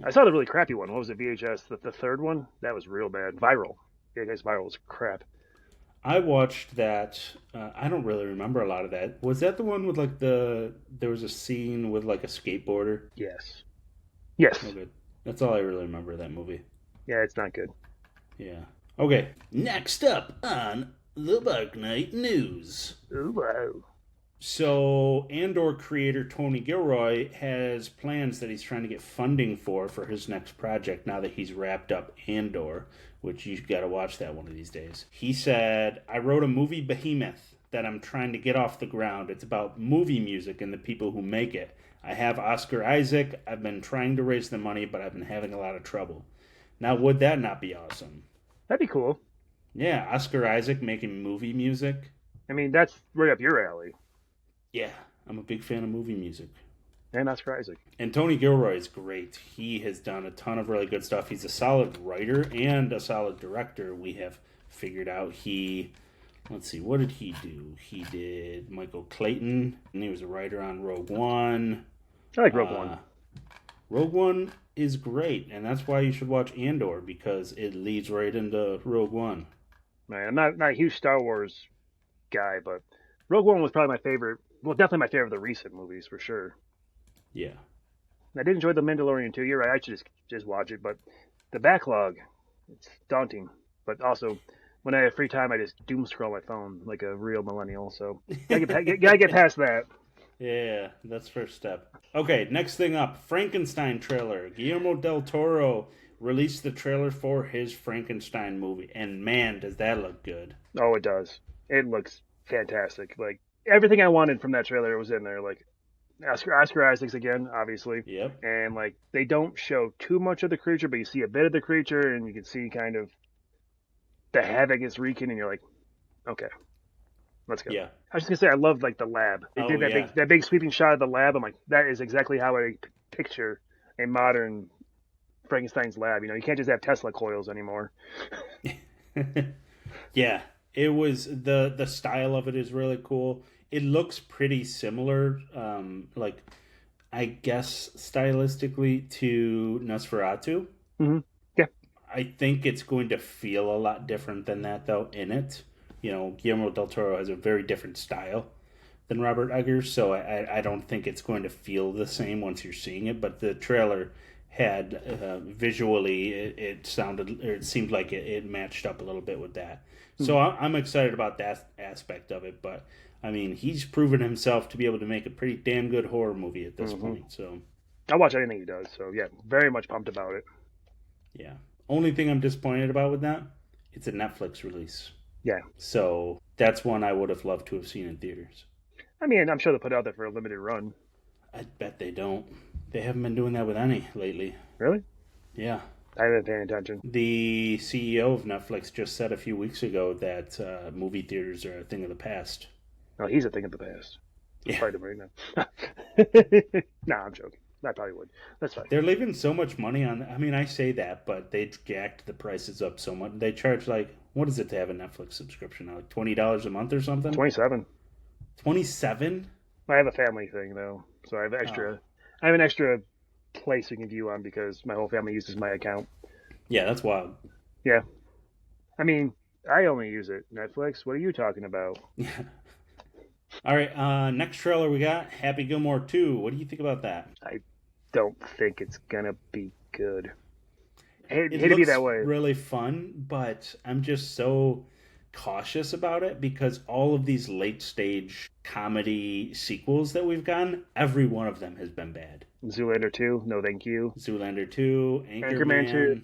I saw the really crappy one. What was it? VHS? The third one? That was real bad. Viral. VHS Viral was crap. I watched that. I don't really remember a lot of that. Was that the one with like there was a scene with like a skateboarder? Yes. Oh, good. That's all I really remember of that movie. Yeah, it's not good. Yeah. Okay. Next up on the Dark Knight News. Ooh, wow. So, Andor creator Tony Gilroy has plans that he's trying to get funding for his next project now that he's wrapped up Andor, which you got to watch that one of these days. He said, I wrote a movie behemoth that I'm trying to get off the ground. It's about movie music and the people who make it. I have Oscar Isaac. I've been trying to raise the money, but I've been having a lot of trouble. Now, would that not be awesome? That'd be cool. Yeah, Oscar Isaac making movie music. I mean, that's right up your alley. Yeah, I'm a big fan of movie music. And Oscar Isaac. And Tony Gilroy is great. He has done a ton of really good stuff. He's a solid writer and a solid director. We have figured out let's see, what did he do? He did Michael Clayton, and he was a writer on Rogue One. I like Rogue One. Rogue One is great, and that's why you should watch Andor, because it leads right into Rogue One. Man, I'm not a huge Star Wars guy, but Rogue One was probably my favorite. Well, definitely my favorite of the recent movies, for sure. Yeah. I did enjoy The Mandalorian too. You're right. I should just watch it, but the backlog, it's daunting. But also, when I have free time, I just doom scroll my phone like a real millennial. So gotta get past that. Yeah, that's first step. Okay, next thing up, Frankenstein trailer. Guillermo del Toro released the trailer for his Frankenstein movie, and man, does that look good. Oh, it does. It looks fantastic. Like, everything I wanted from that trailer was in there. Like, Oscar Isaac's again, obviously. Yep. And, like, they don't show too much of the creature, but you see a bit of the creature, and you can see kind of the havoc it's wreaking, and you're like, okay, let's go. Yeah. I was just gonna say, I love like the lab. They did that big sweeping shot of the lab. I'm like, that is exactly how I picture a modern Frankenstein's lab. You know, you can't just have Tesla coils anymore. Yeah, it was the style of it is really cool. It looks pretty similar, like I guess stylistically to Nosferatu. Mm-hmm. Yeah, I think it's going to feel a lot different than that though in it. You know, Guillermo del Toro has a very different style than Robert Eggers, so I don't think it's going to feel the same once you're seeing it. But the trailer had visually, it seemed like it matched up a little bit with that. So I'm excited about that aspect of it. But I mean, he's proven himself to be able to make a pretty damn good horror movie at this point. So I'll watch anything he does. So yeah, very much pumped about it. Yeah. Only thing I'm disappointed about with that, it's a Netflix release. Yeah. So that's one I would have loved to have seen in theaters. I mean, I'm sure they'll put it out there for a limited run. I bet they don't. They haven't been doing that with any lately. Really? Yeah. I haven't been paying attention. The CEO of Netflix just said a few weeks ago that movie theaters are a thing of the past. Oh, he's a thing of the past. Yeah. Probably right now. Nah, I'm joking. I probably would. That's fine. They're leaving so much money on. I mean, I say that, but they jacked the prices up so much. They charge like, what is it to have a Netflix subscription now? Like $20 a month or something? 27. 27? I have a family thing though, so I have extra. Oh. I have an extra place you can view on because my whole family uses my account. Yeah, that's wild. Yeah, I mean, I only use it. Netflix. What are you talking about? Yeah. All right, next trailer we got Happy Gilmore 2. What do you think about that? I don't think it's gonna be good. It looks to be that way. Really fun, but I'm just so cautious about it because all of these late stage comedy sequels that we've gotten, every one of them has been bad. Zoolander 2, no thank you. Zoolander 2, Anchorman 2.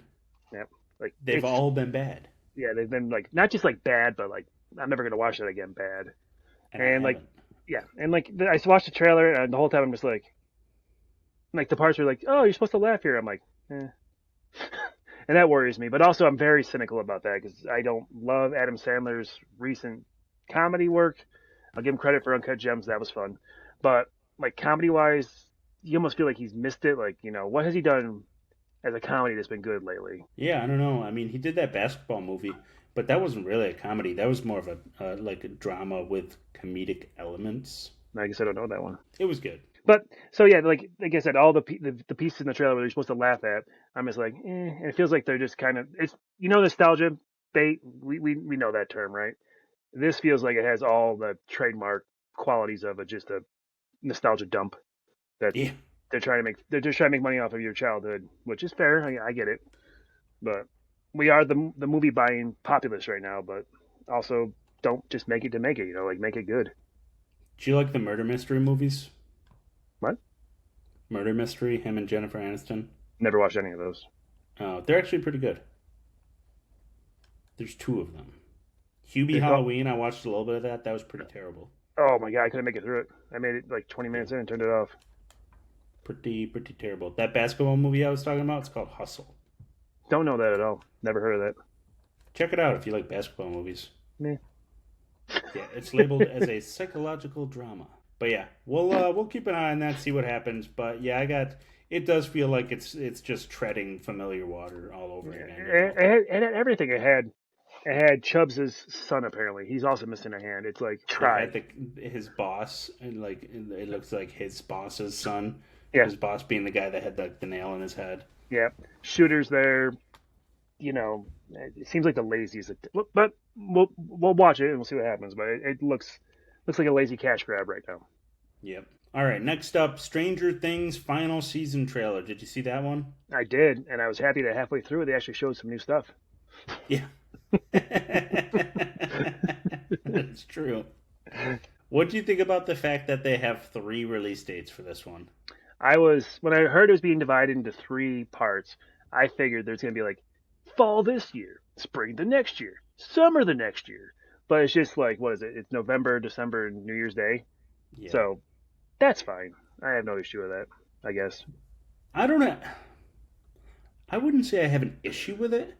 Yep. Like they've all been bad. Yeah, they've been like not just like bad, but like I'm never gonna watch it again bad. And like yeah, and like I watched the trailer and the whole time I'm just like the parts are like, oh, you're supposed to laugh here. I'm like, eh. And that worries me. But also I'm very cynical about that because I don't love Adam Sandler's recent comedy work. I'll give him credit for Uncut Gems. That was fun. But like comedy wise, you almost feel like he's missed it. Like, you know, what has he done as a comedy that's been good lately? Yeah, I don't know. I mean, he did that basketball movie, but that wasn't really a comedy. That was more of a like a drama with comedic elements. I guess I don't know that one. It was good. But so yeah, like I said, all the pieces in the trailer where they're supposed to laugh at, I'm just like, and it feels like they're just kind of it's nostalgia bait. We know that term, right? This feels like it has all the trademark qualities of just a nostalgia dump that they're trying to make. They're just trying to make money off of your childhood, which is fair. I get it, but we are the movie buying populace right now. But also, don't just make it to make it. You know, like make it good. Do you like the murder mystery movies? What? Murder mystery, him and Jennifer Aniston. Never watched any of those. They're actually pretty good. There's two of them. Hubie They call- Halloween, I watched a little bit of that. That was pretty terrible. Oh my god, I couldn't make it through it. I made it like 20 minutes in and turned it off. Pretty terrible. That basketball movie I was talking about, it's called Hustle. Don't know that at all. Never heard of that. Check it out if you like basketball movies. Meh. Yeah, it's labeled as a psychological drama. But yeah, we'll keep an eye on that, see what happens. But yeah, it does feel like it's just treading familiar water all over again. It had everything. It had Chubbs' son apparently. He's also missing a hand. It's like try. His boss, and like it looks like his boss's son. Yeah. His boss being the guy that had the nail in his head. Yeah, shooters there. It seems like the laziest. But we'll watch it and we'll see what happens. But it looks like a lazy cash grab right now. Yep. All right. Next up, Stranger Things final season trailer. Did you see that one? I did, and I was happy that halfway through they actually showed some new stuff. Yeah. That's true. What do you think about the fact that they have 3 release dates for this one? When I heard it was being divided into 3 parts, I figured there's going to be like fall this year, spring the next year, summer the next year. But it's just like, what is it? It's November, December, and New Year's Day. Yeah. So that's fine. I have no issue with that, I guess. I don't know. I wouldn't say I have an issue with it.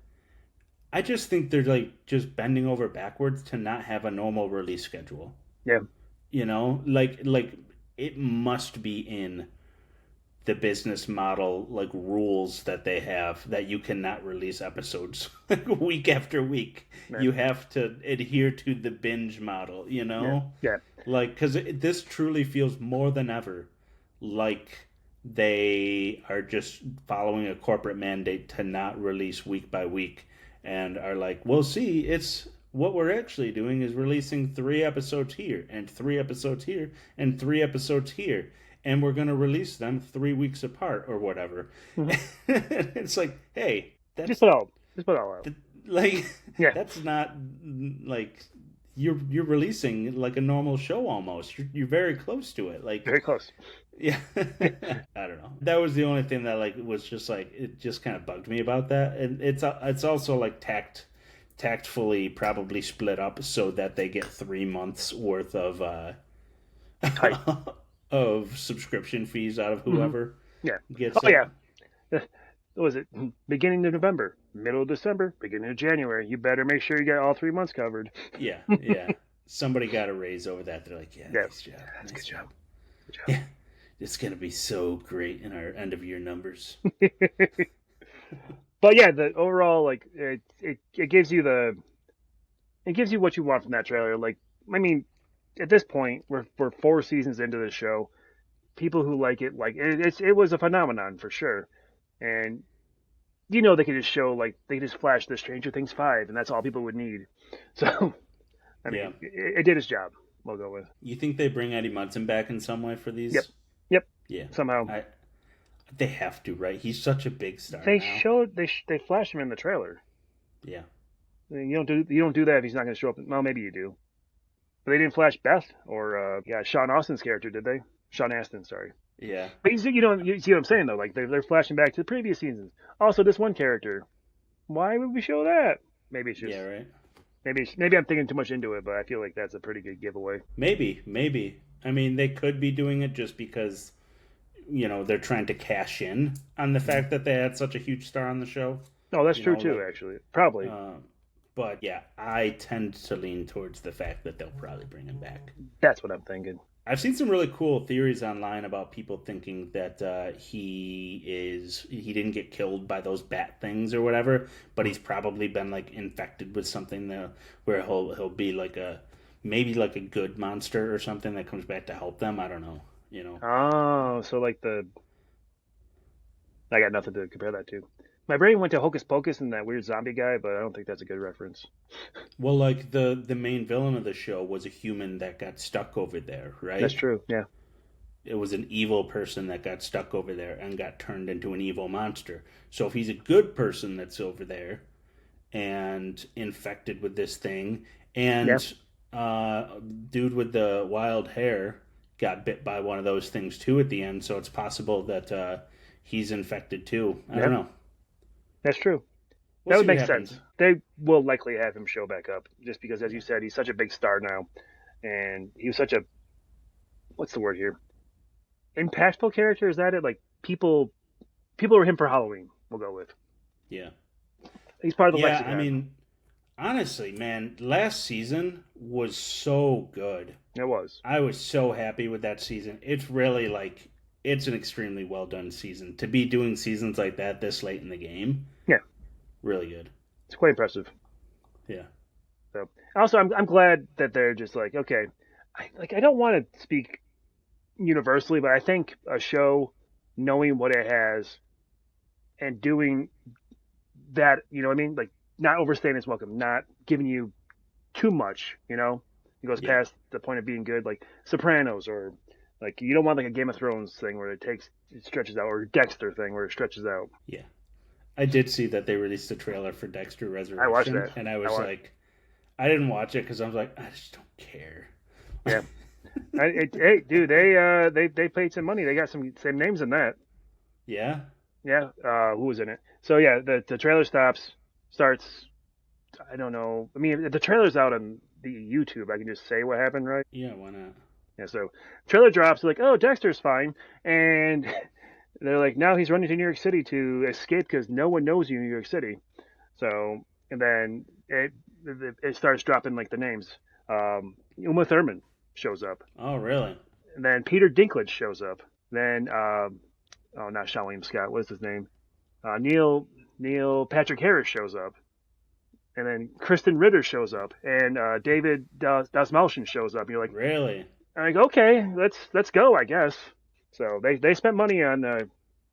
I just think they're like just bending over backwards to not have a normal release schedule. Yeah. Like it must be in the business model, like rules that they have, that you cannot release episodes like week after week. Right. You have to adhere to the binge model, Yeah. Like, because this truly feels more than ever like they are just following a corporate mandate to not release week by week, and are like, well, see, it's what we're actually doing is releasing 3 episodes here and 3 episodes here and 3 episodes here, and we're going to release them 3 weeks apart or whatever. Mm-hmm. It's like, hey, that's Just put it all out. like, Yeah. that's not like you're releasing like a normal show almost. You're very close to it. Like, Very close. yeah. I don't know. That was the only thing that like was just like, it just kind of bugged me about that. And it's also like tactfully probably split up so that they get 3 months worth of of subscription fees out of whoever Yeah. gets Oh it. yeah. What was it? Beginning of November, middle of December, beginning of January. You better make sure you got all 3 months covered. Yeah. Somebody got a raise over that. They're like, yeah. Nice job. That's a Nice good job. Good job. Yeah. It's gonna be so great in our end of year numbers. But yeah, the overall, like, it gives you what you want from that trailer. Like, I mean, at this point, we're 4 seasons into the show. People who like it was a phenomenon for sure. And they could just show, like, they could just flash the Stranger Things 5, and that's all people would need. So, I mean, it did its job. We'll go with. You think they bring Eddie Munson back in some way for these? Yep. Yeah. Somehow. They have to, right? He's such a big star. They now. showed they flashed him in the trailer. Yeah. I mean, you don't do that if he's not going to show up. Well, maybe you do. But they didn't flash Beth or Sean Austin's character, did they? Sean Astin, sorry. Yeah. But you see what I'm saying though? Like they're flashing back to the previous seasons. Also, this one character. Why would we show that? Maybe it's just right. Maybe I'm thinking too much into it, but I feel like that's a pretty good giveaway. Maybe. I mean, they could be doing it just because, they're trying to cash in on the fact that they had such a huge star on the show. No, that's true too. Actually, probably. But yeah, I tend to lean towards the fact that they'll probably bring him back. That's what I'm thinking. I've seen some really cool theories online about people thinking that he didn't get killed by those bat things or whatever, but he's probably been like infected with something where he'll be like maybe like a good monster or something that comes back to help them. I don't know. Oh, so like I got nothing to compare that to. My brain went to Hocus Pocus and that weird zombie guy, but I don't think that's a good reference. Well, like the main villain of the show was a human that got stuck over there, right? That's true, yeah. It was an evil person that got stuck over there and got turned into an evil monster. So if he's a good person that's over there and infected with this thing, and dude with the wild hair got bit by one of those things too at the end, so it's possible that he's infected too. I don't Yeah, know. that's true. We'll That see would what make sense. happens. They will likely have him show back up, just because, as you Yeah. said, he's such a big star now, and he was such a what's the word here? Impactful character. Is that it? Like people were him for Halloween. We'll go with. Yeah. He's part of the Yeah, I lexicon. mean, honestly, man, last season was so good. It was. I was so happy with that season. It's really like it's an extremely well done season. To be doing seasons like that this late in the game, Yeah, really good. it's quite impressive. Yeah. So also, I'm glad that they're just like, okay, I don't want to speak universally, but I think a show knowing what it has and doing that, you know what I mean? Like not overstaying its welcome, not giving you too much, you know? It goes Yeah. past the point of being good, like Sopranos, or like you don't want like a Game of Thrones thing where it stretches out, or Dexter thing where it stretches out. Yeah. I did see that they released a trailer for Dexter I watched Resurrection, that. and I I was watched, like, I didn't watch it because I was like, I just don't care. yeah. Hey, dude, they paid some money. They got some same names in that. Yeah. Yeah, who was in it? So yeah, the trailer starts. I don't know. I mean, the trailer's out on the YouTube. I can just say what happened, right? Yeah. Why not? Yeah. So trailer drops. Like, oh, Dexter's fine, and they're like, now he's running to New York City to escape because no one knows you in New York City. So and then it starts dropping like the names. Uma Thurman shows up, Oh, really? and then Peter Dinklage shows up. Then oh, not Sean William Scott. What's his name? Neil Patrick Harris shows up, and then Kristen Ritter shows up, and David Dasmalchian shows up. You're like, Really? I'm like, okay, let's go, I guess. So they spent money on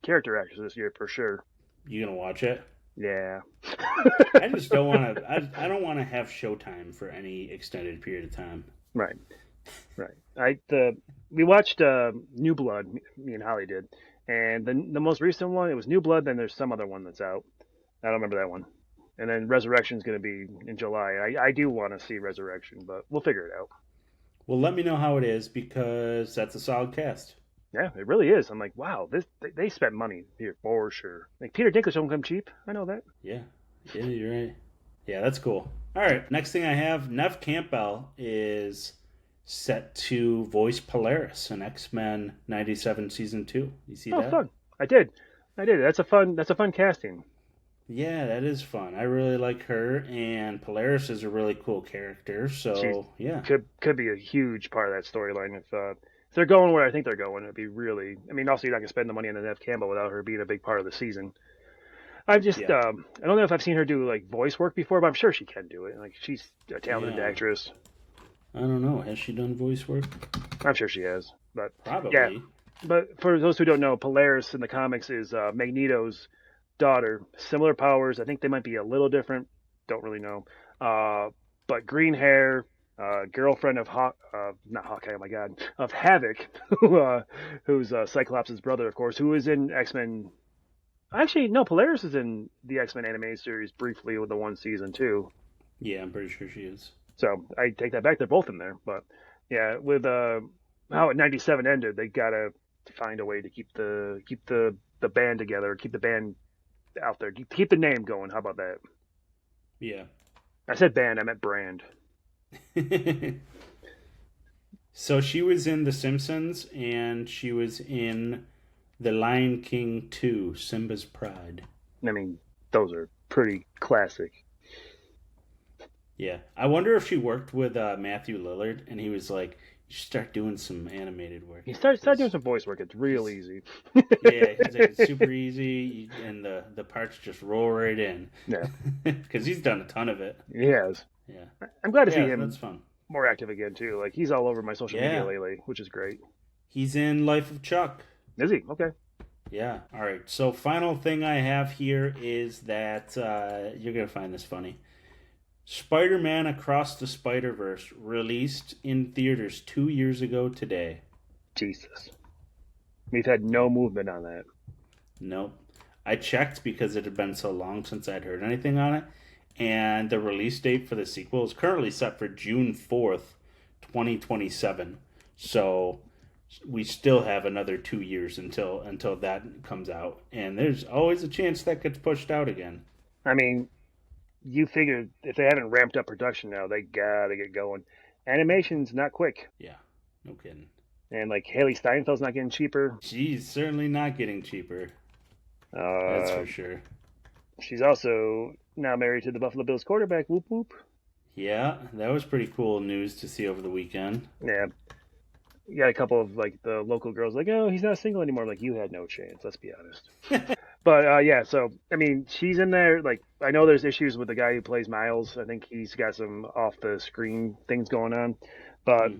character actors this year for sure. You gonna watch it? Yeah. I just don't want to. I don't want to have showtime for any extended period of time. Right, right. We watched New Blood. Me and Holly did, and the most recent one, it was New Blood. Then there's some other one that's out. I don't remember that one. And then Resurrection's going to be in July. I do want to see Resurrection, but we'll figure it out. Well, let me know how it is because that's a solid cast. Yeah, it really is. I'm like, wow, they spent money here for sure. Like Peter Dinklage don't come cheap. I know that. Yeah. Yeah, you're right. Yeah, that's cool. All right, next thing I have, Neve Campbell is set to voice Polaris in X-Men 97 season 2. You see Oh, that? fun. I did. I did. That's a fun casting. Yeah, that is fun. I really like her, and Polaris is a really cool character. She So yeah, could be a huge part of that storyline if they're going where I think they're going. It'd be really. I mean, also you're not gonna spend the money on the Neve Campbell without her being a big part of the season. yeah, I don't know if I've seen her do like voice work before, but I'm sure she can do it. Like she's a talented yeah. actress. I don't know. Has she done voice work? I'm sure she has. But yeah, Probably. but for those who don't know, Polaris in the comics is Magneto's daughter. Similar powers. I think they might be a little different. Don't really know. But green hair, girlfriend of not Hawkeye. Oh my God, of Havoc, who's Cyclops' brother, of course, who is in X-Men. Actually, no, Polaris is in the X-Men animated series briefly with the one season too. Yeah, I'm pretty sure she is. So I take that back. They're both in there. But yeah, with how 97 ended, they gotta find a way to keep the band together, keep the band out there, keep the name going. How about that? Yeah. I said band, I meant brand. So she was in The Simpsons, and she was in The Lion King 2, Simba's Pride. I mean, those are pretty classic. Yeah. I wonder if she worked with Matthew Lillard, and he was like, you should start doing some animated work. You start doing 'Cause some voice work. It's real easy. yeah, he's like, it's super easy, and the parts just roll right in. Yeah, Because he's done a ton of it. he has. Yeah. I'm glad to see Yeah, him that's fun. more active again too. Like he's all over my social media Yeah. lately, which is great. He's in Life of Chuck. Is he? Okay. Yeah. All right. So, final thing I have here is that you're going to find this funny. Spider Man Across the Spider Verse released in theaters 2 years ago today. Jesus. We've had no movement on that. Nope. I checked because it had been so long since I'd heard anything on it. And the release date for the sequel is currently set for June 4th, 2027. So we still have another 2 years until that comes out, and there's always a chance that gets pushed out again. I mean, you figure if they haven't ramped up production now, they gotta get going. Animation's not quick. Yeah, no kidding. And like Haley Steinfeld's not getting cheaper. She's certainly not getting cheaper. That's for sure. She's also now married to the Buffalo Bills quarterback. Whoop whoop. Yeah, that was pretty cool news to see over the weekend. Yeah. You got a couple of like the local girls like, oh, he's not single anymore. Like, you had no chance, let's be honest. But yeah, so I mean, she's in there. Like, I know there's issues with the guy who plays Miles. I think he's got some off the screen things going on. But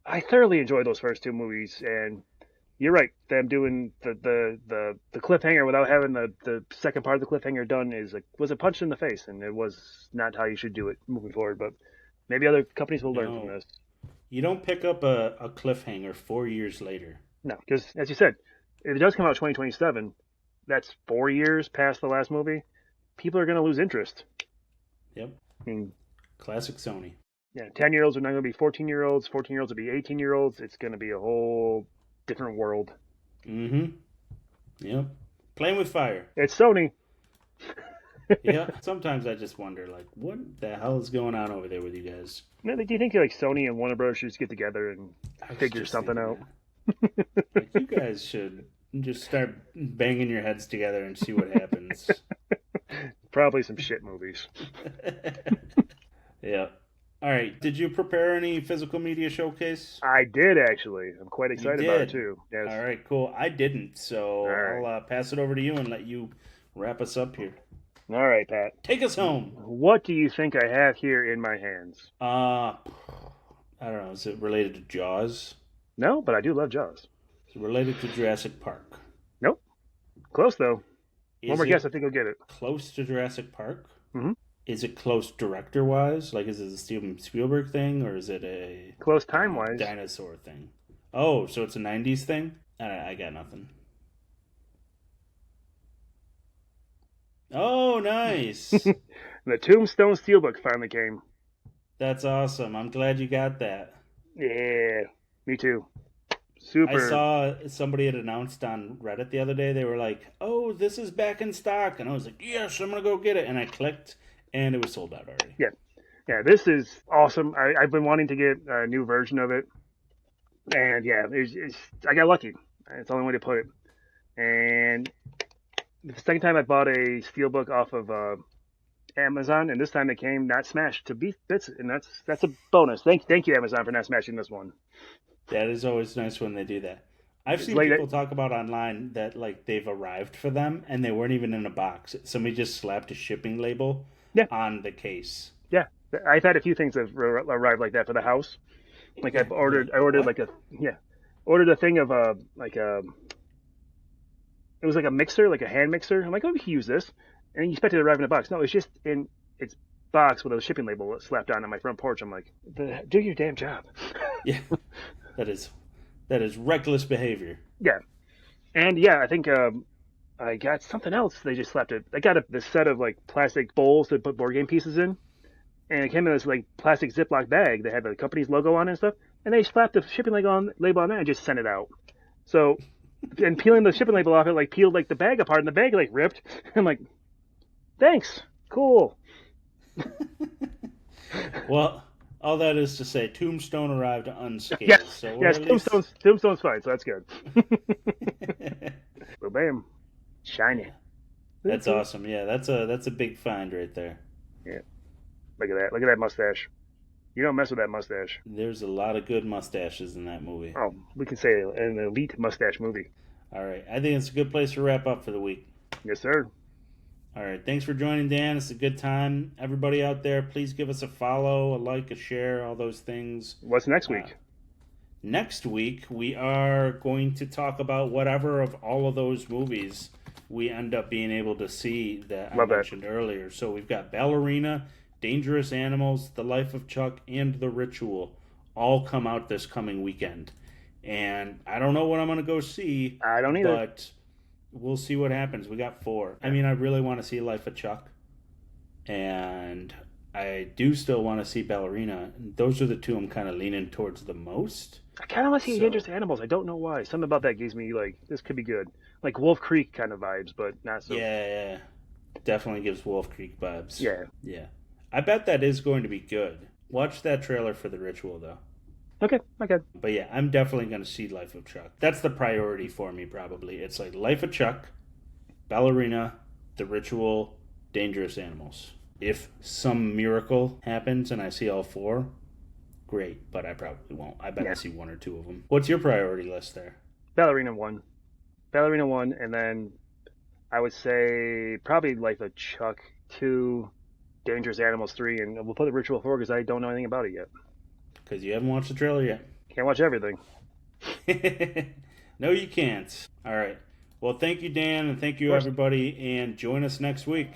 I thoroughly enjoyed those first two movies, and you're right. Them doing the cliffhanger without having the second part of the cliffhanger done was a punch in the face, and it was not how you should do it moving forward. But maybe other companies will learn from this. You don't pick up a cliffhanger 4 years later. No, because as you said, if it does come out 2027, that's 4 years past the last movie. People are going to lose interest. Yep. I mean, classic Sony. Yeah, 10-year-olds are not going to be 14-year-olds. 14-year-olds will be 18-year-olds. It's going to be a whole different world. Yep. Playing with fire. It's Sony. Yeah. Sometimes I just wonder, like, what the hell is going on over there with you guys? Do you think like Sony and Warner Bros. Should just get together and figure something out? Like, you guys should just start banging your heads together and see what happens. Probably some shit movies. Yeah. All right. Did you prepare any physical media showcase? I did, actually. I'm quite excited about it, too. Yes. All right, cool. I didn't, so right. I'll pass it over to you and let you wrap us up here. All right, Pat. Take us home. What do you think I have here in my hands? I don't know. Is it related to Jaws? No, but I do love Jaws. Is it related to Jurassic Park? Nope. Close, though. One more guess, I think I'll get it. Close to Jurassic Park? Mm-hmm. Is it close director-wise? Like, is it a Steven Spielberg thing, or is it a... Close time-wise. Dinosaur thing? Oh, so it's a 90s thing? I got nothing. Oh, nice. The Tombstone Steelbook finally came. That's awesome. I'm glad you got that. Yeah, me too. Super. I saw somebody had announced on Reddit the other day. They were like, oh, this is back in stock. And I was like, yes, I'm going to go get it. And I clicked, and it was sold out already. Yeah, this is awesome. I've been wanting to get a new version of it. And yeah, I got lucky. That's the only way to put it. And the second time I bought a Steelbook off of Amazon, and this time it came not smashed to bits, and that's a bonus. Thank you, Amazon, for not smashing this one. That is always nice when they do that. I've seen people talk about online that like they've arrived for them and they weren't even in a box. Somebody just slapped a shipping label on the case. Yeah, I've had a few things that arrived like that for the house. Like I ordered ordered a thing of it was like a mixer, like a hand mixer. I'm like, oh, we can use this, and you expect it to arrive in a box. No, it's just in its box with a shipping label slapped on my front porch. I'm like, do your damn job. Yeah. That is reckless behavior. Yeah. And yeah, I think I got something else. They just slapped it. I got this set of like plastic bowls to put board game pieces in. And it came in this like plastic Ziploc bag that had the company's logo on it and stuff. And they slapped the shipping label on that and just sent it out. So, and peeling the shipping label off, it like peeled like the bag apart and the bag like ripped. I'm like, thanks. Cool. Well, all that is to say, Tombstone arrived unscathed. Yes, Tombstone's fine, so that's good. Well, bam, shiny. That's awesome. Yeah, that's a big find right there. Yeah, look at that mustache. You don't mess with that mustache. There's a lot of good mustaches in that movie. Oh, we can say an elite mustache movie. All right, I think it's a good place to wrap up for the week. Yes, sir. All right, thanks for joining, Dan. It's a good time. Everybody out there, please give us a follow, a like, a share, all those things. What's next week? Next week, we are going to talk about whatever of all of those movies we end up being able to see that I mentioned earlier. So we've got Ballerina, Dangerous Animals, The Life of Chuck, and The Ritual all come out this coming weekend. And I don't know what I'm going to go see. I don't either. But we'll see what happens. We got 4. I mean, I really want to see Life of Chuck. And I do still want to see Ballerina. Those are the two I'm kind of leaning towards the most. I kind of want to see So, Dangerous Animals. I don't know why. Something about that gives me like this could be good, like Wolf Creek kind of vibes, but not so. yeah. Definitely gives Wolf Creek vibes. Yeah. Yeah. I bet that is going to be good. Watch that trailer for The Ritual, though. Okay. Okay. But yeah, I'm definitely going to see Life of Chuck. That's the priority for me, probably. It's like Life of Chuck, Ballerina, The Ritual, Dangerous Animals. If some miracle happens and I see all four, great, but I probably won't. I bet I see one or two of them. What's your priority list there? Ballerina 1. Ballerina 1, and then I would say probably Life of Chuck 2, Dangerous Animals 3, and we'll put The Ritual 4 because I don't know anything about it yet. Because you haven't watched the trailer yet. Can't watch everything. No, you can't. All right. Well, thank you, Dan, and thank you, everybody, and join us next week.